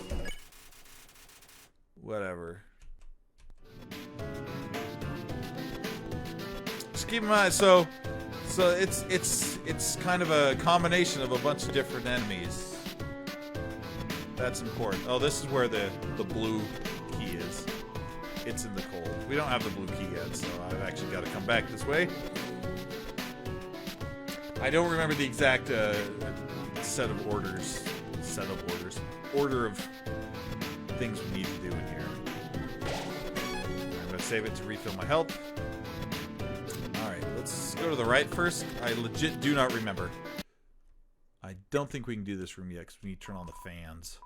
whatever. Just keep in mind, so it's kind of a combination of a bunch of different enemies. That's important. Oh, this is where the blue key is. It's in the cold. We don't have the blue key yet, so I've actually got to come back this way. I don't remember the exact order of things we need to do in here. I'm going to save it to refill my health. Alright, let's go to the right first. I legit do not remember. I don't think we can do this room yet because we need to turn on the fans.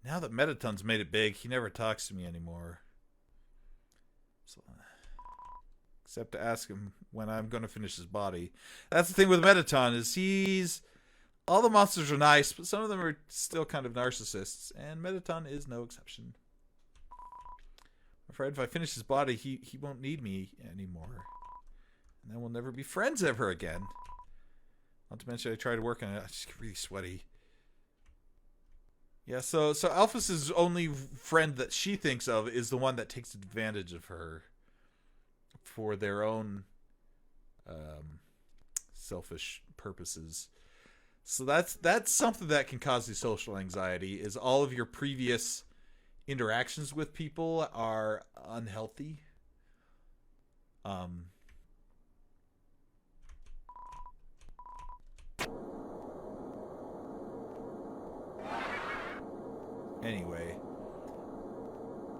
Now that Metaton's made it big, he never talks to me anymore. So, except to ask him when I'm going to finish his body. That's the thing with Metaton, is all the monsters are nice, but some of them are still kind of narcissists, and Metaton is no exception. I'm afraid if I finish his body, he won't need me anymore. And then we'll never be friends ever again. Not to mention I try to work on it, I just get really sweaty. Yeah, so Alphys's only friend that she thinks of is the one that takes advantage of her for their own selfish purposes. So that's something that can cause you social anxiety. Is all of your previous interactions with people are unhealthy. Anyway,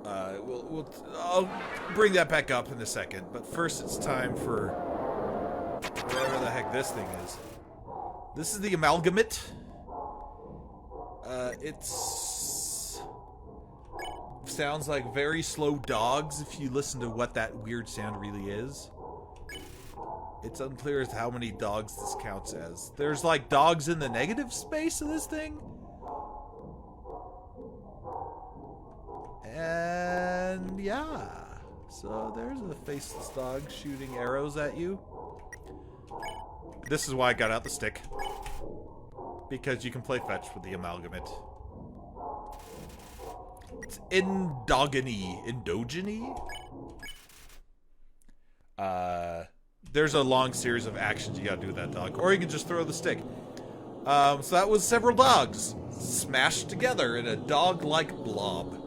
I'll bring that back up in a second. But first, it's time for whatever the heck this thing is. This is the amalgamate. It's sounds like very slow dogs if you listen to what that weird sound really is. It's unclear as to how many dogs this counts as. There's like dogs in the negative space of this thing. And yeah, so there's a faceless dog shooting arrows at you. This is why I got out the stick. Because you can play fetch with the amalgamate. It's endogeny. There's a long series of actions you gotta do with that dog. Or you can just throw the stick. So that was several dogs smashed together in a dog-like blob.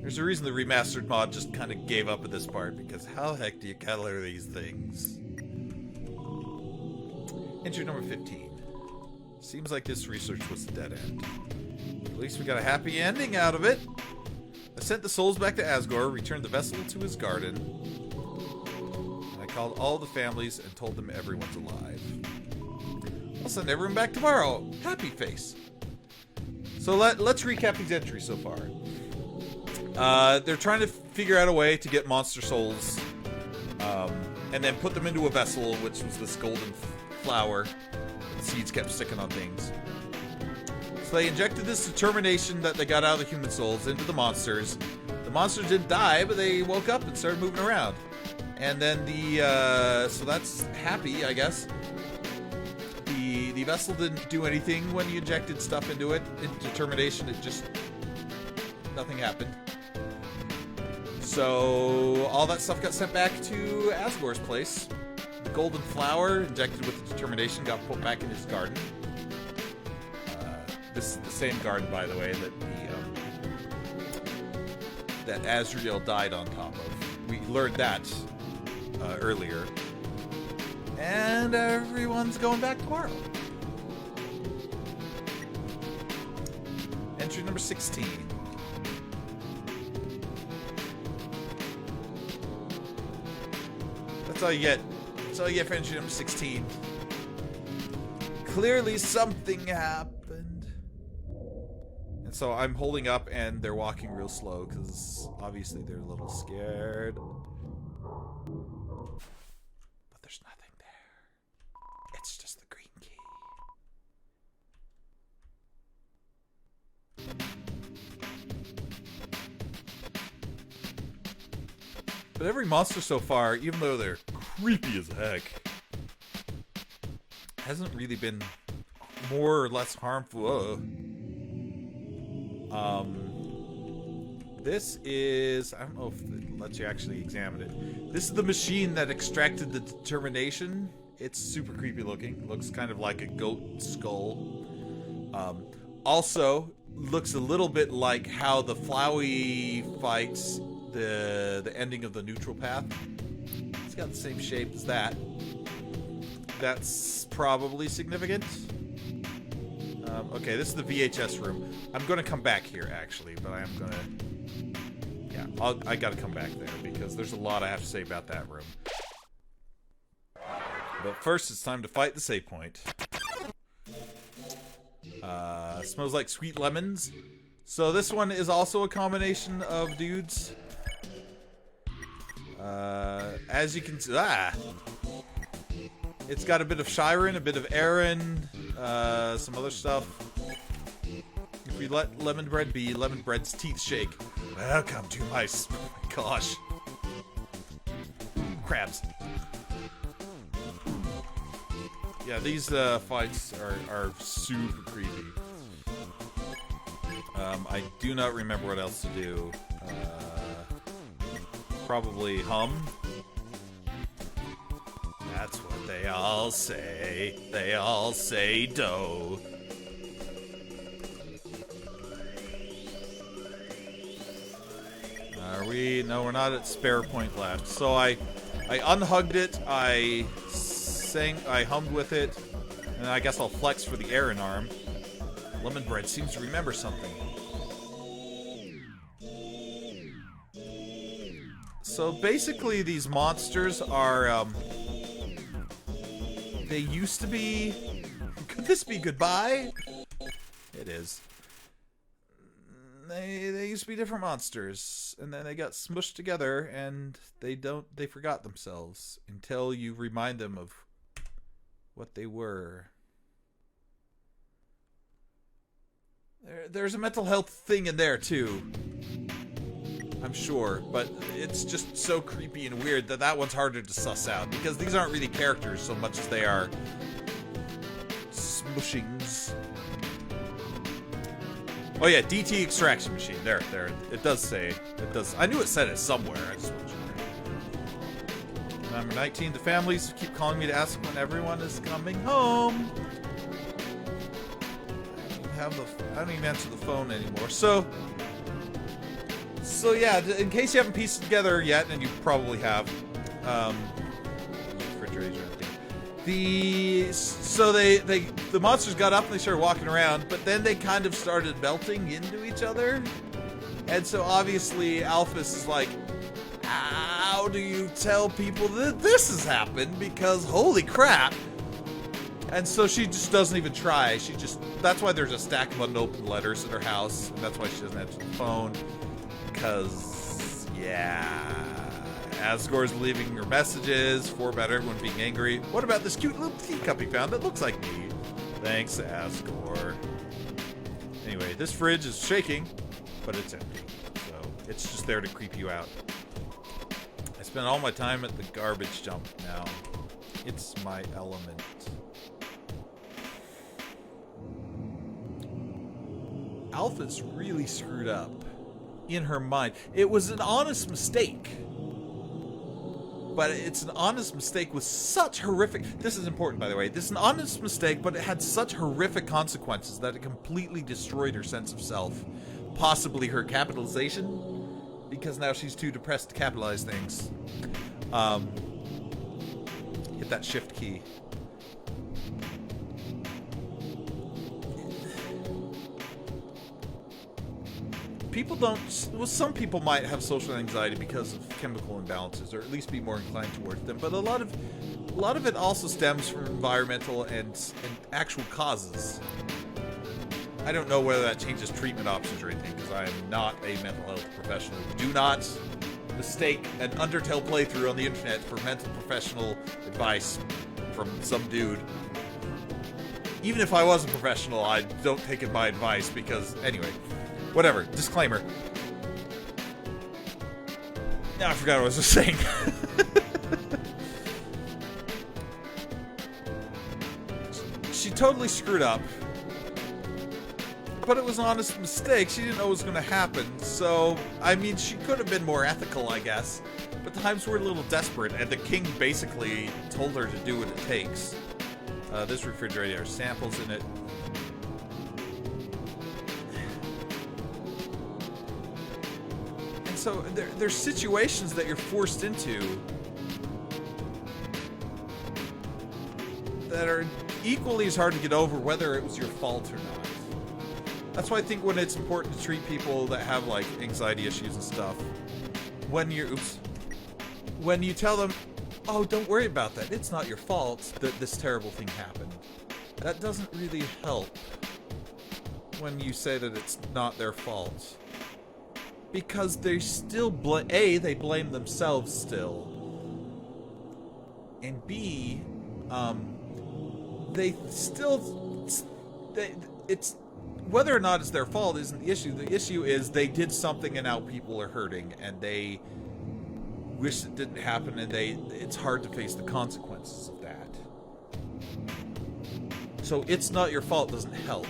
There's a reason the remastered mod just kind of gave up at this part, because how the heck do you color these things? Entry number 15. Seems like this research was a dead end. At least we got a happy ending out of it. I sent the souls back to Asgore, returned the vessel to his garden. And I called all the families and told them everyone's alive. I'll send everyone back tomorrow. Happy face. So let's recap these entries so far. They're trying to figure out a way to get monster souls, and then put them into a vessel, which was this golden flower. The seeds kept sticking on things. So they injected this determination that they got out of the human souls into the monsters. The monsters didn't die, but they woke up and started moving around. And then so that's happy, I guess. The vessel didn't do anything when you injected stuff into it. In determination, it just... nothing happened. So all that stuff got sent back to Asgore's place. The golden flower, injected with the determination, got put back in his garden. This is the same garden, by the way, that Azrael died on top of. We learned that earlier. And everyone's going back tomorrow. Entry number 16. That's all you get. That's all you get for entry number 16. Clearly something happened. And so I'm holding up and they're walking real slow because obviously they're a little scared. But there's nothing there. It's just the green key. But every monster so far, even though they're creepy as heck, hasn't really been more or less harmful. This is... I don't know if it lets you actually examine it. This is the machine that extracted the determination. It's super creepy looking. Looks kind of like a goat skull. Also, looks a little bit like how the Flowey fights the ending of the neutral path. It's got the same shape as that. That's probably significant. Okay, this is the VHS room. I'm going to come back here, actually, but I am going to... Yeah, I got to come back there, because there's a lot I have to say about that room. But first, it's time to fight the save point. Smells like sweet lemons. So this one is also a combination of dudes. As you can see... It's got a bit of Shiren, a bit of Aaron, some other stuff. If we let Lemon Bread be, Lemon Bread's teeth shake. Welcome to my... Oh my gosh. Crabs. Yeah, these fights are super creepy. I do not remember what else to do. Probably hum. That's what they all say. They all say do. Are we? No, we're not at spare point left. So I unhugged it. I hummed with it, and I guess I'll flex for the Aaron arm. Lemon Bread seems to remember something. So basically, these monsters are, they used to be... Could this be goodbye? It is. They used to be different monsters, and then they got smushed together, and they forgot themselves until you remind them of what they were. There's a mental health thing in there too, I'm sure, but it's just so creepy and weird that one's harder to suss out, because these aren't really characters so much as they are smushings. Oh yeah, DT extraction machine. There. It does say. It does. I knew it said it somewhere. I just wasn't sure. Number 19. The families keep calling me to ask when everyone is coming home. I don't even answer the phone anymore. So yeah, in case you haven't pieced it together yet, and you probably have, refrigerator. The monsters got up and they started walking around, but then they kind of started melting into each other. And so obviously Alphys is like, how do you tell people that this has happened? Because holy crap. And so she just doesn't even try. That's why there's a stack of unopened letters in her house. And that's why she doesn't answer the phone. Because, yeah. Asgore's leaving her messages about everyone being angry. What about this cute little teacup he found that looks like me? Thanks, Asgore. Anyway, this fridge is shaking, but it's empty. So it's just there to creep you out. I spend all my time at the garbage dump now. It's my element. Alpha's really screwed up in her mind. It was an honest mistake. But it's an honest mistake with such horrific... This is important, by the way. This is an honest mistake, but it had such horrific consequences that it completely destroyed her sense of self. Possibly her capitalization, because now she's too depressed to capitalize things. Hit that shift key. Some people might have social anxiety because of chemical imbalances, or at least be more inclined towards them, but a lot of it also stems from environmental and actual causes. I don't know whether that changes treatment options or anything, because I am not a mental health professional. Do not mistake an Undertale playthrough on the internet for mental professional advice from some dude. Even if I was a professional, I don't take it by advice, because, anyway... Whatever. Disclaimer. Now I forgot what I was just saying. She totally screwed up. But it was an honest mistake. She didn't know what was going to happen. So, I mean, she could have been more ethical, I guess. But times were a little desperate, and the king basically told her to do what it takes. This refrigerator has samples in it. So there's situations that you're forced into that are equally as hard to get over, whether it was your fault or not. That's why I think when it's important to treat people that have like anxiety issues and stuff, when you tell them, oh, don't worry about that, it's not your fault that this terrible thing happened, that doesn't really help when you say that it's not their fault. Because they still they blame themselves still, and B, it's whether or not it's their fault isn't the issue. The issue is they did something and now people are hurting, and they wish it didn't happen, and it's hard to face the consequences of that. So it's not your fault doesn't help.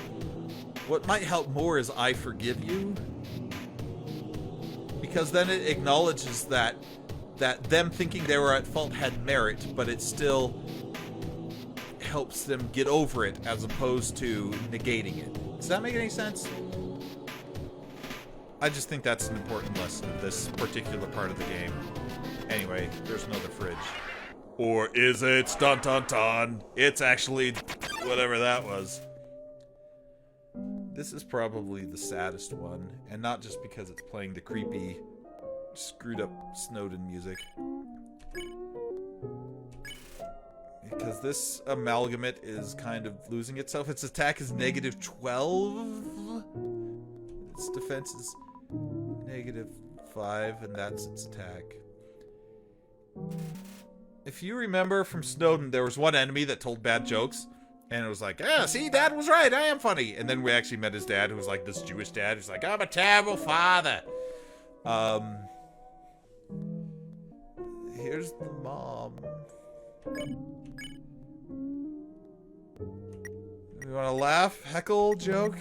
What might help more is I forgive you. Because then it acknowledges that them thinking they were at fault had merit, but it still helps them get over it as opposed to negating it. Does that make any sense? I just think that's an important lesson of this particular part of the game. Anyway, there's another fridge. Or is it? Dun dun dun. It's actually whatever that was. This is probably the saddest one, and not just because it's playing the creepy, screwed up Snowden music. Because this amalgamate is kind of losing itself. Its attack is -12. Its defense is -5, and that's its attack. If you remember from Snowden, there was one enemy that told bad jokes. And it was like, ah, see, Dad was right. I am funny. And then we actually met his dad, who was like this Jewish dad. Who's like, I'm a terrible father. Here's the mom. We want to laugh, heckle, joke.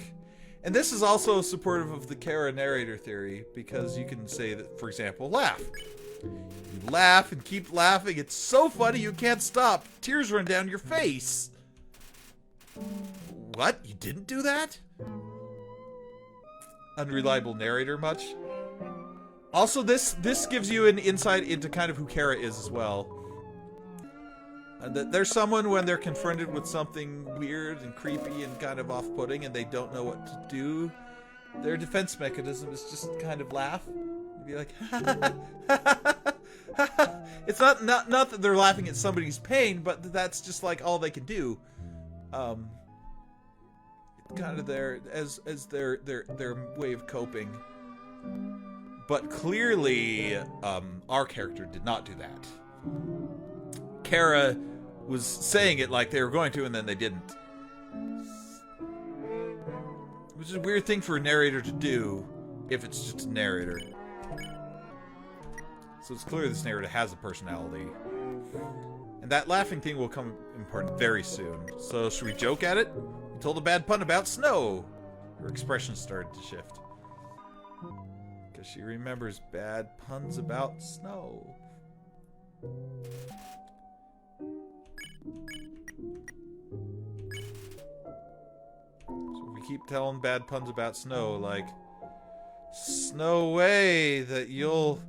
And this is also supportive of the Chara narrator theory, because you can say that, for example, laugh. You laugh and keep laughing. It's so funny you can't stop. Tears run down your face. What? You didn't do that? Unreliable narrator much? Also, this gives you an insight into kind of who Chara is as well. There's someone when they're confronted with something weird and creepy and kind of off-putting and they don't know what to do, their defense mechanism is just kind of laugh. And be like, it's not that they're laughing at somebody's pain, but that's just like all they can do. Kind of their way of coping. But clearly, our character did not do that. Chara was saying it like they were going to, and then they didn't. Which is a weird thing for a narrator to do, if it's just a narrator. So it's clear this narrator has a personality. And that laughing thing will come important very soon. So should we joke at it? You told a bad pun about snow. Her expression started to shift. Because she remembers bad puns about snow. So if we keep telling bad puns about snow, like, snow way that you'll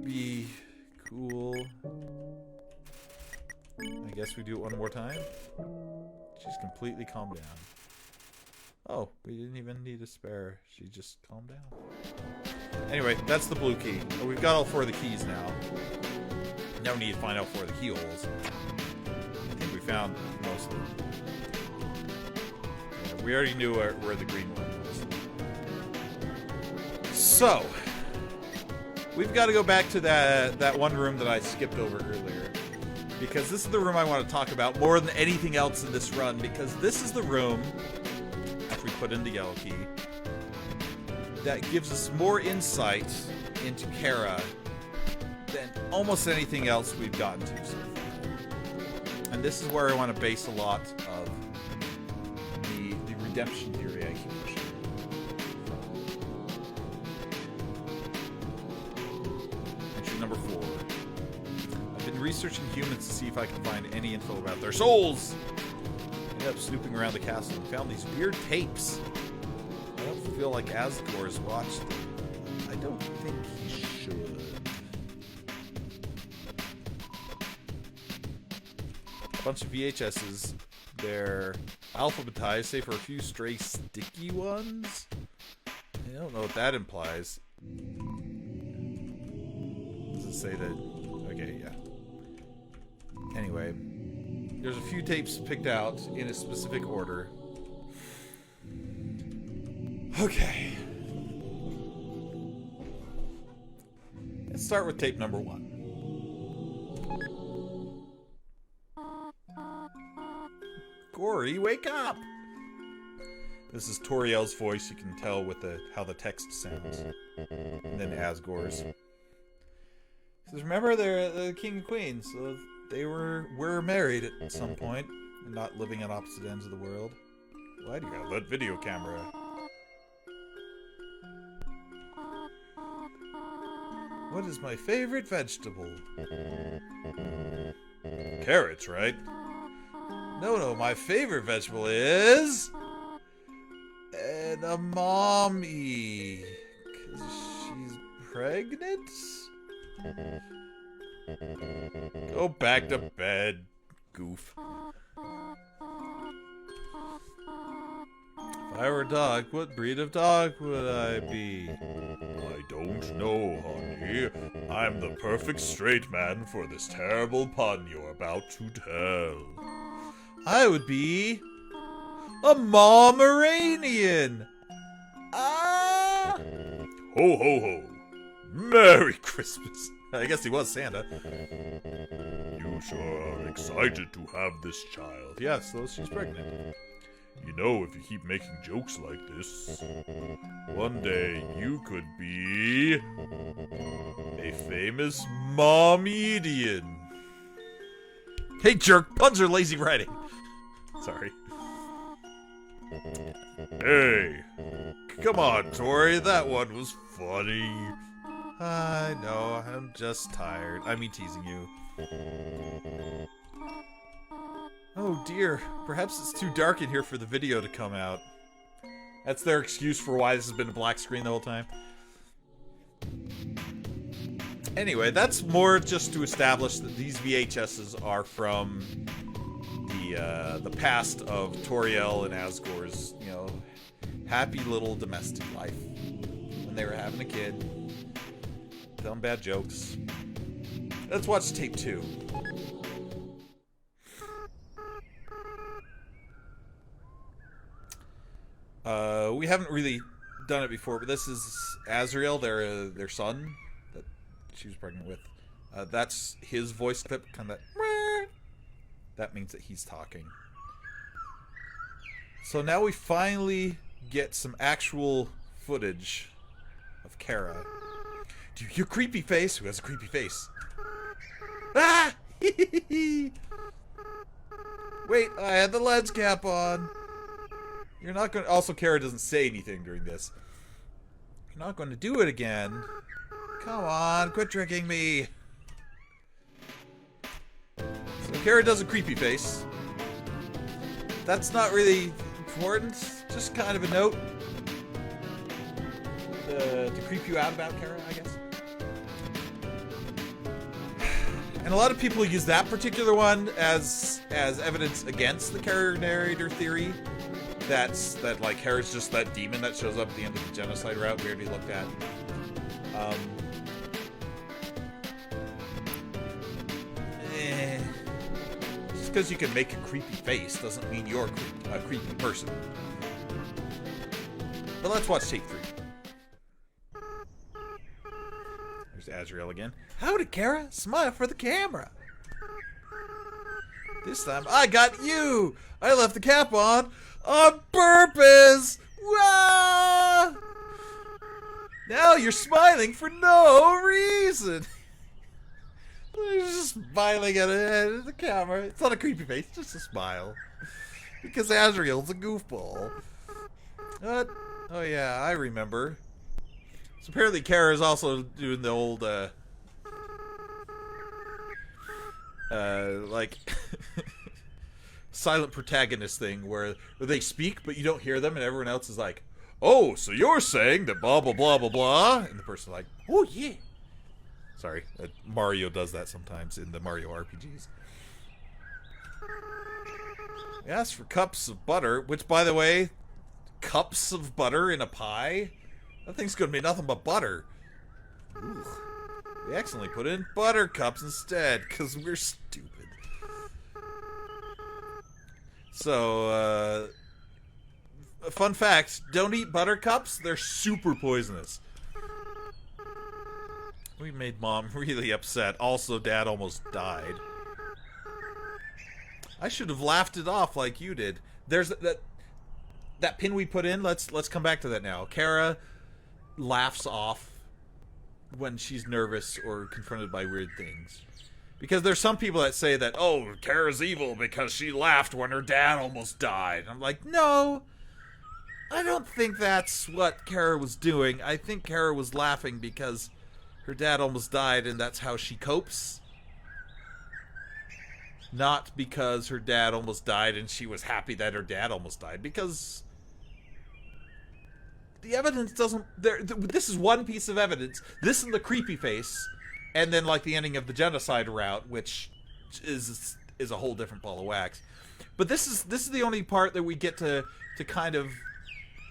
be cool. I guess we do it one more time. She's completely calmed down. Oh, we didn't even need a spare. She just calmed down. Anyway, that's the blue key. Oh, we've got all 4 of the keys now. Now we need to find out 4 of the keyholes. I think we found most of them. Yeah, we already knew where the green one was. So, we've got to go back to that one room that I skipped over earlier. Because this is the room I want to talk about more than anything else in this run. Because this is the room, after we put in the yellow key, that gives us more insight into Chara than almost anything else we've gotten to so far. And this is where I want to base a lot of the redemption theory I keep pushing. Entry number 4. I've been researching humans to see if I can find any info about their souls. I ended up snooping around the castle and found these weird tapes. I don't feel like Asgore's watched them. I don't think he should. A bunch of VHSs. They're alphabetized, save for a few stray sticky ones. I don't know what that implies. Does it say that? Okay, yeah. Anyway, there's a few tapes picked out in a specific order. Okay. Let's start with tape number 1. Gory, wake up! This is Toriel's voice. You can tell with how the text sounds. And then Asgore's. He says, remember, they're the king and queen, so they were married at some point, and not living on opposite ends of the world. Why do you got that video camera? What is my favorite vegetable? Carrots, right? No, my favorite vegetable is... edamame. 'Cause she's pregnant? Go back to bed, goof. If I were a dog, what breed of dog would I be? I don't know, honey. I'm the perfect straight man for this terrible pun you're about to tell. I would be... a Pomeranian! Ah! Ho, ho, ho. Merry Christmas. I guess he was Santa. You sure are excited to have this child. Yes, so she's pregnant. You know, if you keep making jokes like this, one day you could be a famous momedian. Hey jerk, puns are lazy writing. Sorry. Hey, come on, Tori, that one was funny. I know, I'm just tired. I mean teasing you. Oh dear, perhaps it's too dark in here for the video to come out. That's their excuse for why this has been a black screen the whole time. Anyway, that's more just to establish that these VHSs are from the past of Toriel and Asgore's, you know, happy little domestic life. When they were having a kid. Telling bad jokes. Let's watch tape 2. We haven't really done it before, but this is Azrael, their son that she was pregnant with. That's his voice clip, kind of that means that he's talking. So now we finally get some actual footage of Chara. Dude, your creepy face. Who has a creepy face? Ah! Wait, I had the lens cap on. You're not going to... Also, Chara doesn't say anything during this. You're not going to do it again. Come on, quit tricking me. So Chara does a creepy face. That's not really important. Just kind of a note. To creep you out about Chara, I guess. And a lot of people use that particular one as evidence against the Chara narrator theory. That like Chara's just that demon that shows up at the end of the genocide route, weirdly looked at. Just because you can make a creepy face doesn't mean you're a creepy person. But let's watch tape 3. There's Azrael again. Howdy, Chara. Smile for the camera. This time, I got you. I left the cap on purpose. Wah! Now you're smiling for no reason. You're just smiling at the camera. It's not a creepy face, just a smile. Because Azrael's a goofball. What? Oh yeah, I remember. So apparently Chara is also doing the old, like, silent protagonist thing where they speak but you don't hear them and everyone else is like, oh, so you're saying that blah, blah, blah, blah, blah. And the person's like, oh, yeah. Sorry, Mario does that sometimes in the Mario RPGs. He asked for cups of butter, which, by the way, cups of butter in a pie? That thing's gonna be nothing but butter. Ooh. We accidentally put in butter cups instead, because we're stupid. So, fun fact, don't eat buttercups, they're super poisonous. We made Mom really upset. Also, Dad almost died. I should have laughed it off like you did. There's that pin we put in. Let's come back to that now. Chara laughs off when she's nervous or confronted by weird things. Because there's some people that say that, oh, Chara's evil because she laughed when her dad almost died. I'm like, no. I don't think that's what Chara was doing. I think Chara was laughing because her dad almost died and that's how she copes. Not because her dad almost died and she was happy that her dad almost died. Because the evidence doesn't... This is one piece of evidence. This and the creepy face. And then, like, the ending of the genocide route, which is a whole different ball of wax. But this is the only part that we get to kind of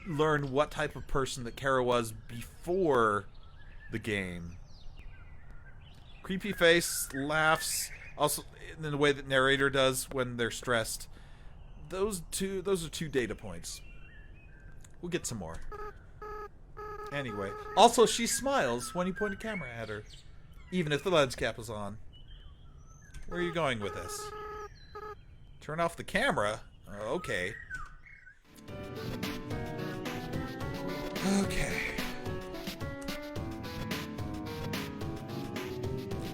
learn what type of person that Chara was before the game. Creepy face, laughs, also in the way that narrator does when they're stressed. Those are 2 data points. We'll get some more. Anyway, also she smiles when you point a camera at her, even if the lens cap is on. Where are you going with this? Turn off the camera? Okay. Okay.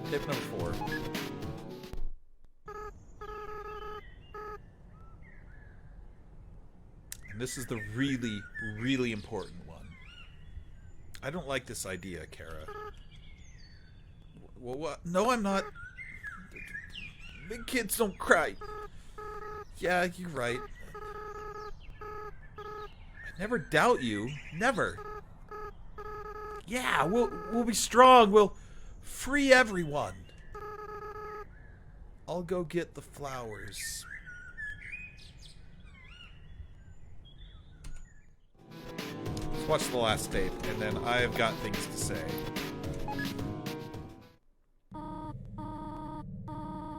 Tip number 4. And this is the really, really important one. I don't like this idea, Chara. Well, what? No, I'm not. Big kids don't cry. Yeah, you're right. I never doubt you. Never. Yeah, we'll be strong. We'll free everyone. I'll go get the flowers. Let's watch the last tape, and then I've got things to say.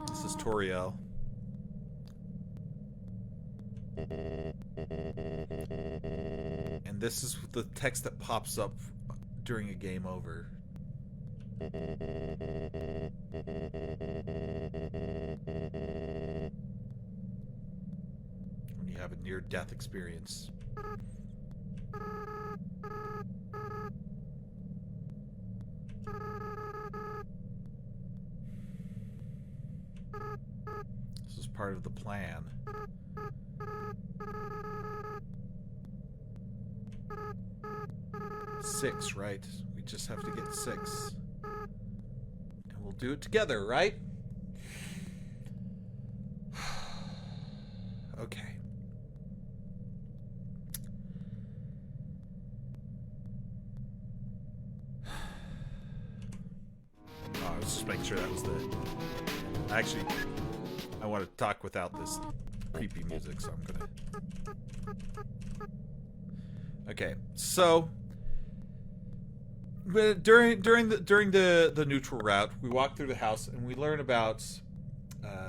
This is Toriel. And this is the text that pops up during a game over. When you have a near-death experience. This is part of the plan. Six, right? We just have to get 6. And we'll do it together, right? Okay. Oh, let's just make sure that was the... Actually, I want to talk without this creepy music, so I'm gonna... Okay, so... During the neutral route, we walk through the house and we learn about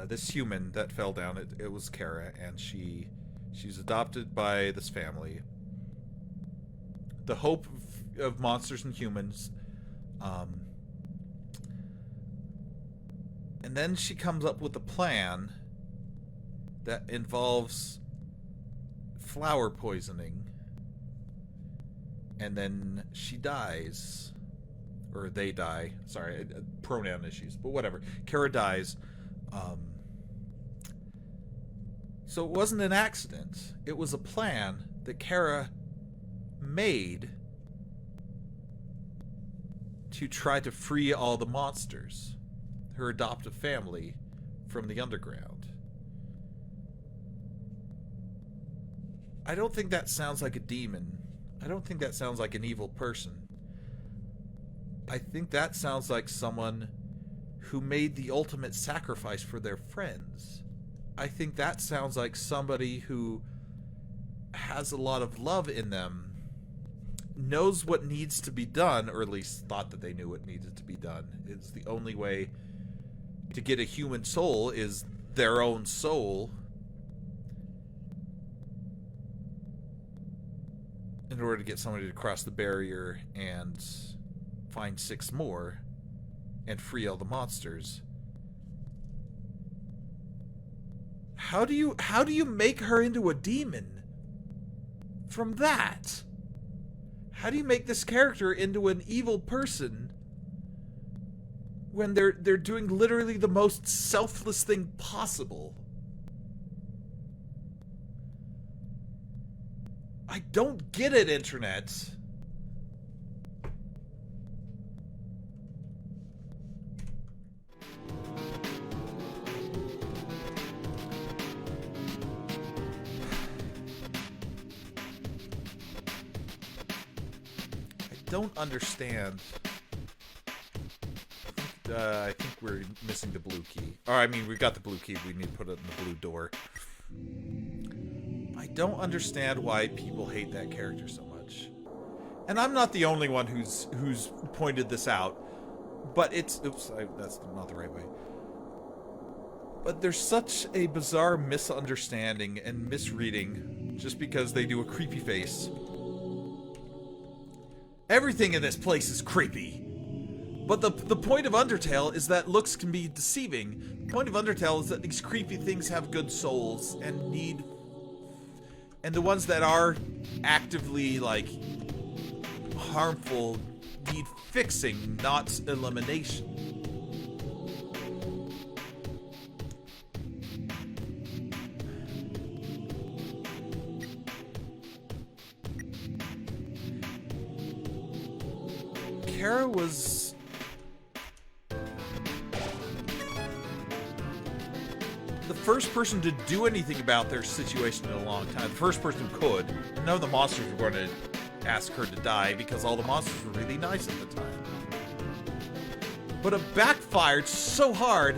this human that fell down. It was Chara, and she's adopted by this family. The hope of monsters and humans. And then she comes up with a plan that involves flower poisoning. And then she dies. Or they die. Sorry, pronoun issues. But whatever. Chara dies. So it wasn't an accident. It was a plan that Chara made to try to free all the monsters. Her adoptive family from the underground. I don't think that sounds like a demon. I don't think that sounds like an evil person. I think that sounds like someone who made the ultimate sacrifice for their friends. I think that sounds like somebody who has a lot of love in them, knows what needs to be done, or at least thought that they knew what needed to be done. It's the only way to get a human soul is their own soul. In order to get somebody to cross the barrier and find 6 more and free all the monsters. How do you make her into a demon from that? How do you make this character into an evil person when they're doing literally the most selfless thing possible? I don't get it, internet. I don't understand. I think we're missing the blue key. Or, I mean, we got the blue key. We need to put it in the blue door. I don't understand why people hate that character so much. And I'm not the only one who's pointed this out. But it's... Oops, that's not the right way. But there's such a bizarre misunderstanding and misreading just because they do a creepy face. Everything in this place is creepy. But the point of Undertale is that looks can be deceiving. The point of Undertale is that these creepy things have good souls and need... And the ones that are actively, like, harmful need fixing, not elimination. Chara was... the first person to do anything about their situation in a long time. The first person who could. None of the monsters were going to ask her to die because all the monsters were really nice at the time. But it backfired so hard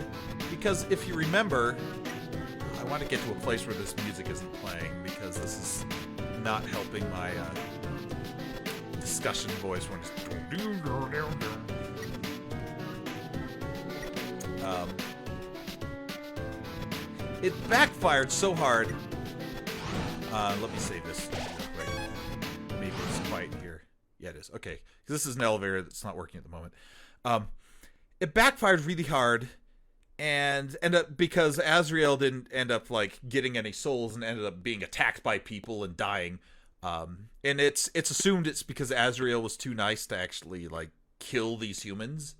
because if you remember... I want to get to a place where this music isn't playing because this is not helping my discussion voice when it's... It backfired so hard. Let me save this. Right. Maybe it's quiet here. Yeah, it is. Okay. This is an elevator that's not working at the moment. It backfired really hard, and ended up because Azrael didn't end up like getting any souls and ended up being attacked by people and dying. And it's assumed it's because Azrael was too nice to actually like kill these humans.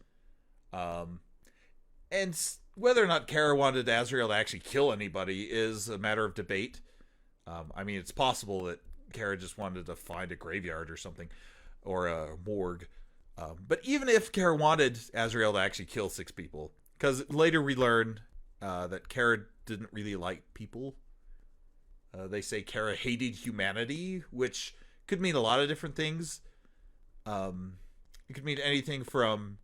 And whether or not Chara wanted Azrael to actually kill anybody is a matter of debate. I mean, it's possible that Chara just wanted to find a graveyard or something, or a morgue. But even if Chara wanted Azrael to actually kill 6 people, because later we learn that Chara didn't really like people. They say Chara hated humanity, which could mean a lot of different things. It could mean anything from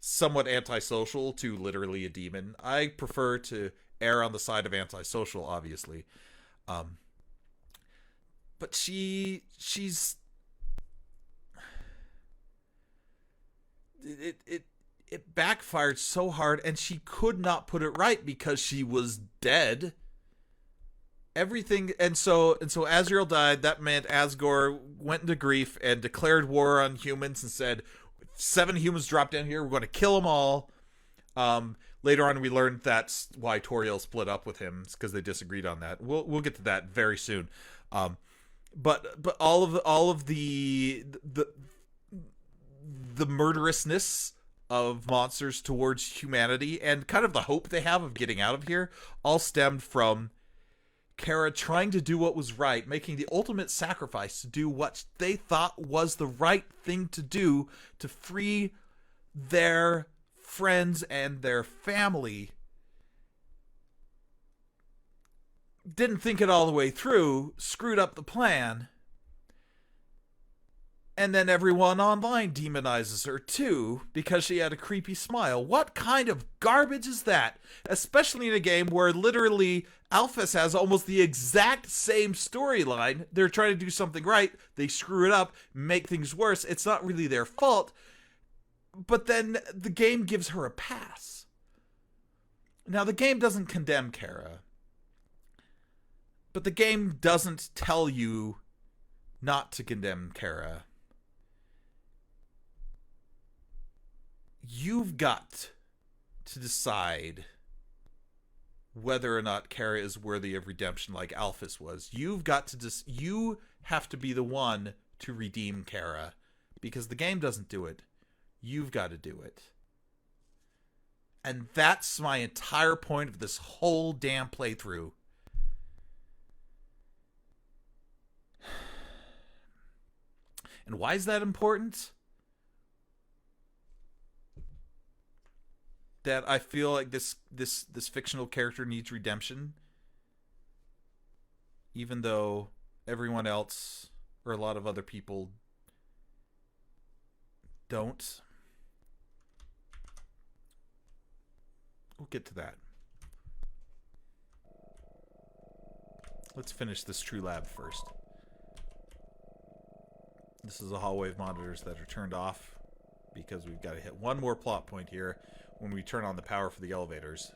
somewhat antisocial to literally a demon. I prefer to err on the side of antisocial, obviously. But she's... It backfired so hard, and she could not put it right because she was dead. Everything, and so Azrael died. That meant Asgore went into grief and declared war on humans and said, 7 humans dropped down here, we're going to kill them all. Later on, we learned that's why Toriel split up with him, because they disagreed on that. We'll get to that very soon. But all of the murderousness of monsters towards humanity and kind of the hope they have of getting out of here all stemmed from Chara trying to do what was right, making the ultimate sacrifice to do what they thought was the right thing to do to free their friends and their family. Didn't think it all the way through, screwed up the plan, and then everyone online demonizes her too because she had a creepy smile. What kind of garbage is that? Especially in a game where literally Alphys has almost the exact same storyline. They're trying to do something right, they screw it up, make things worse. It's not really their fault, but then the game gives her a pass. Now, the game doesn't condemn Chara, but the game doesn't tell you not to condemn Chara. You've got to decide whether or not Chara is worthy of redemption like Alphys was. You've got to you have to be the one to redeem Chara, because the game doesn't do it. You've got to do it. And that's my entire point of this whole damn playthrough. And why is that important? That I feel like this fictional character needs redemption, even though everyone else or a lot of other people don't. We'll get to that. Let's finish this True Lab first. This is a hallway of monitors that are turned off because we've got to hit one more plot point here when we turn on the power for the elevators.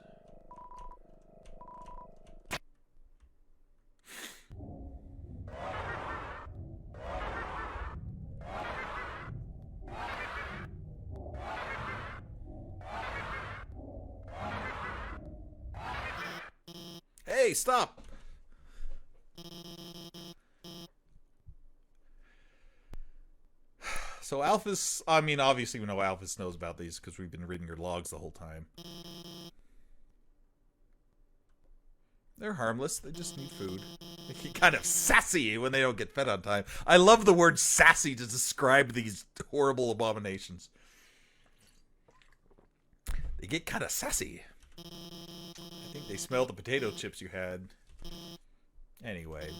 Hey, stop! So Alphys, I mean, obviously we know Alphys knows about these because we've been reading her logs the whole time. They're harmless. They just need food. They get kind of sassy when they don't get fed on time. I love the word sassy to describe these horrible abominations. They get kind of sassy. I think they smell the potato chips you had. Anyway.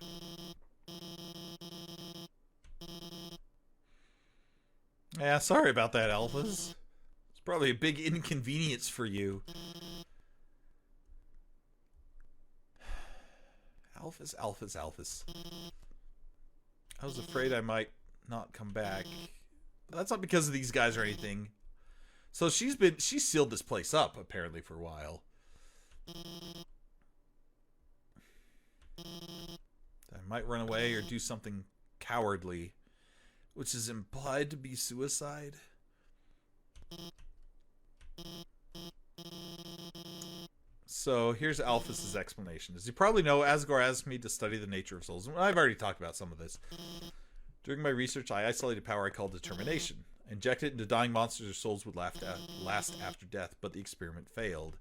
Yeah, sorry about that, Alphys. It's probably a big inconvenience for you. Alphys, Alphys, Alphys. I was afraid I might not come back. But that's not because of these guys or anything. So she's sealed this place up, apparently, for a while. I might run away or do something cowardly, which is implied to be suicide. So here's Alphys' explanation. As you probably know, Asgore asked me to study the nature of souls. I've already talked about some of this. During my research, I isolated power I call determination. I injected it into dying monsters or souls would last after death, but the experiment failed.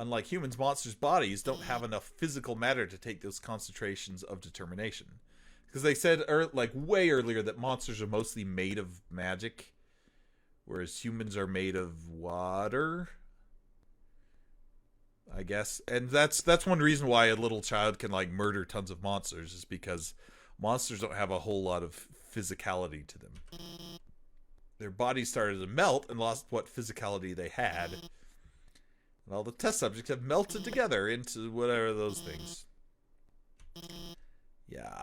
Unlike humans, monsters' bodies don't have enough physical matter to take those concentrations of determination. Because they said, like, way earlier that monsters are mostly made of magic, whereas humans are made of water, I guess. And that's one reason why a little child can, like, murder tons of monsters, is because monsters don't have a whole lot of physicality to them. Their bodies started to melt and lost what physicality they had. And all the test subjects have melted together into whatever those things. Yeah,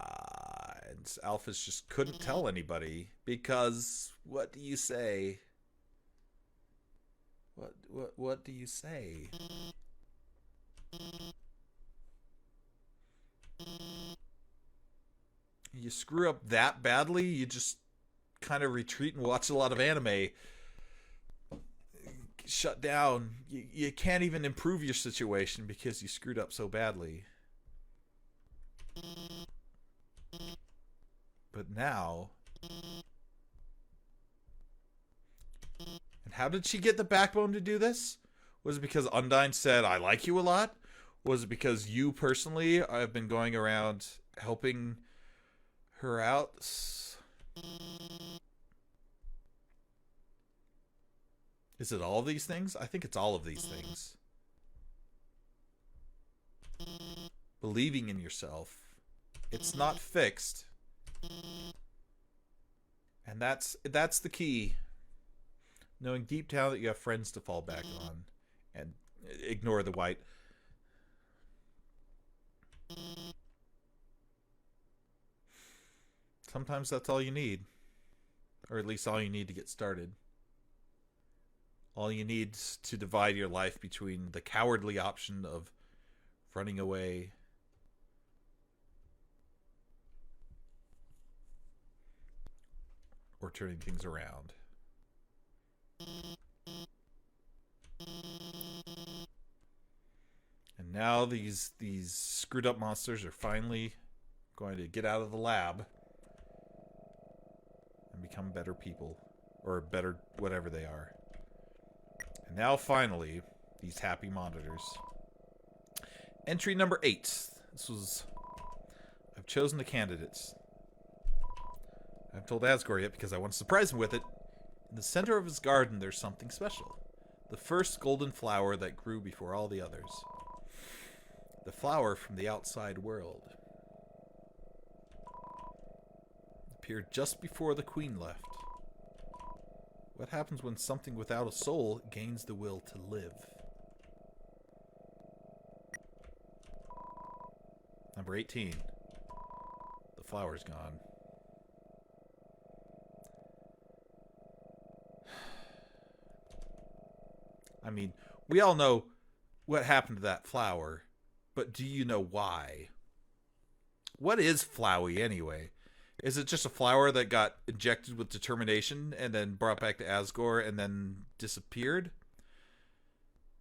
and Alphys just couldn't tell anybody because what do you say? What do you say? You screw up that badly, you just kind of retreat and watch a lot of anime. Shut down. You can't even improve your situation because you screwed up so badly. But now... And how did she get the backbone to do this? Was it because Undyne said, I like you a lot? Was it because you personally have been going around helping her out? Is it all of these things? I think it's all of these things. Believing in yourself. It's not fixed. And that's the key. Knowing deep down that you have friends to fall back on. And ignore the white. Sometimes that's all you need. Or at least all you need to get started. All you need to divide your life between the cowardly option of running away or turning things around. And now these screwed up monsters are finally going to get out of the lab and become better people, or better whatever they are. And now finally, these happy monitors. Entry number 8. I've chosen the candidates. I haven't told Asgore yet because I want to surprise him with it. In the center of his garden, there's something special. The first golden flower that grew before all the others. The flower from the outside world. Appeared just before the queen left. What happens when something without a soul gains the will to live? Number 18. The flower's gone. I mean, we all know what happened to that flower, but do you know why? What is Flowey anyway? Is it just a flower that got injected with determination and then brought back to Asgore and then disappeared?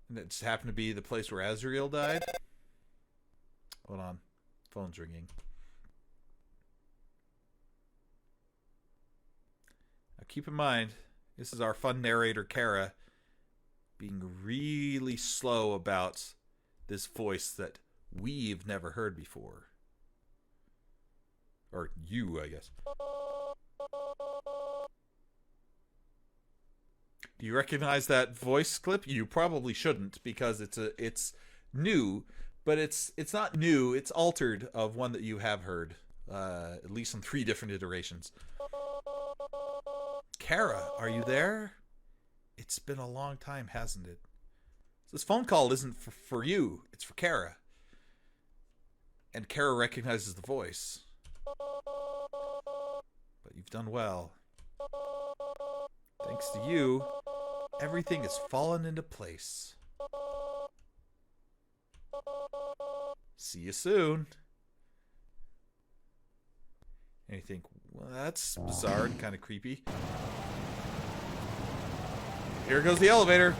And it just happened to be the place where Azrael died? Hold on. Phone's ringing. Now keep in mind, this is our fun narrator, Chara, being really slow about this voice that we've never heard before. Or you, I guess. Do you recognize that voice clip? You probably shouldn't because it's new, but it's not new. It's altered of one that you have heard, at least in 3 different iterations. Chara, are you there? It's been a long time, hasn't it? This phone call isn't for you. It's for Chara. And Chara recognizes the voice. But you've done well. Thanks to you, everything has fallen into place. See you soon. And you think, well, that's bizarre and kind of creepy. Here goes the elevator.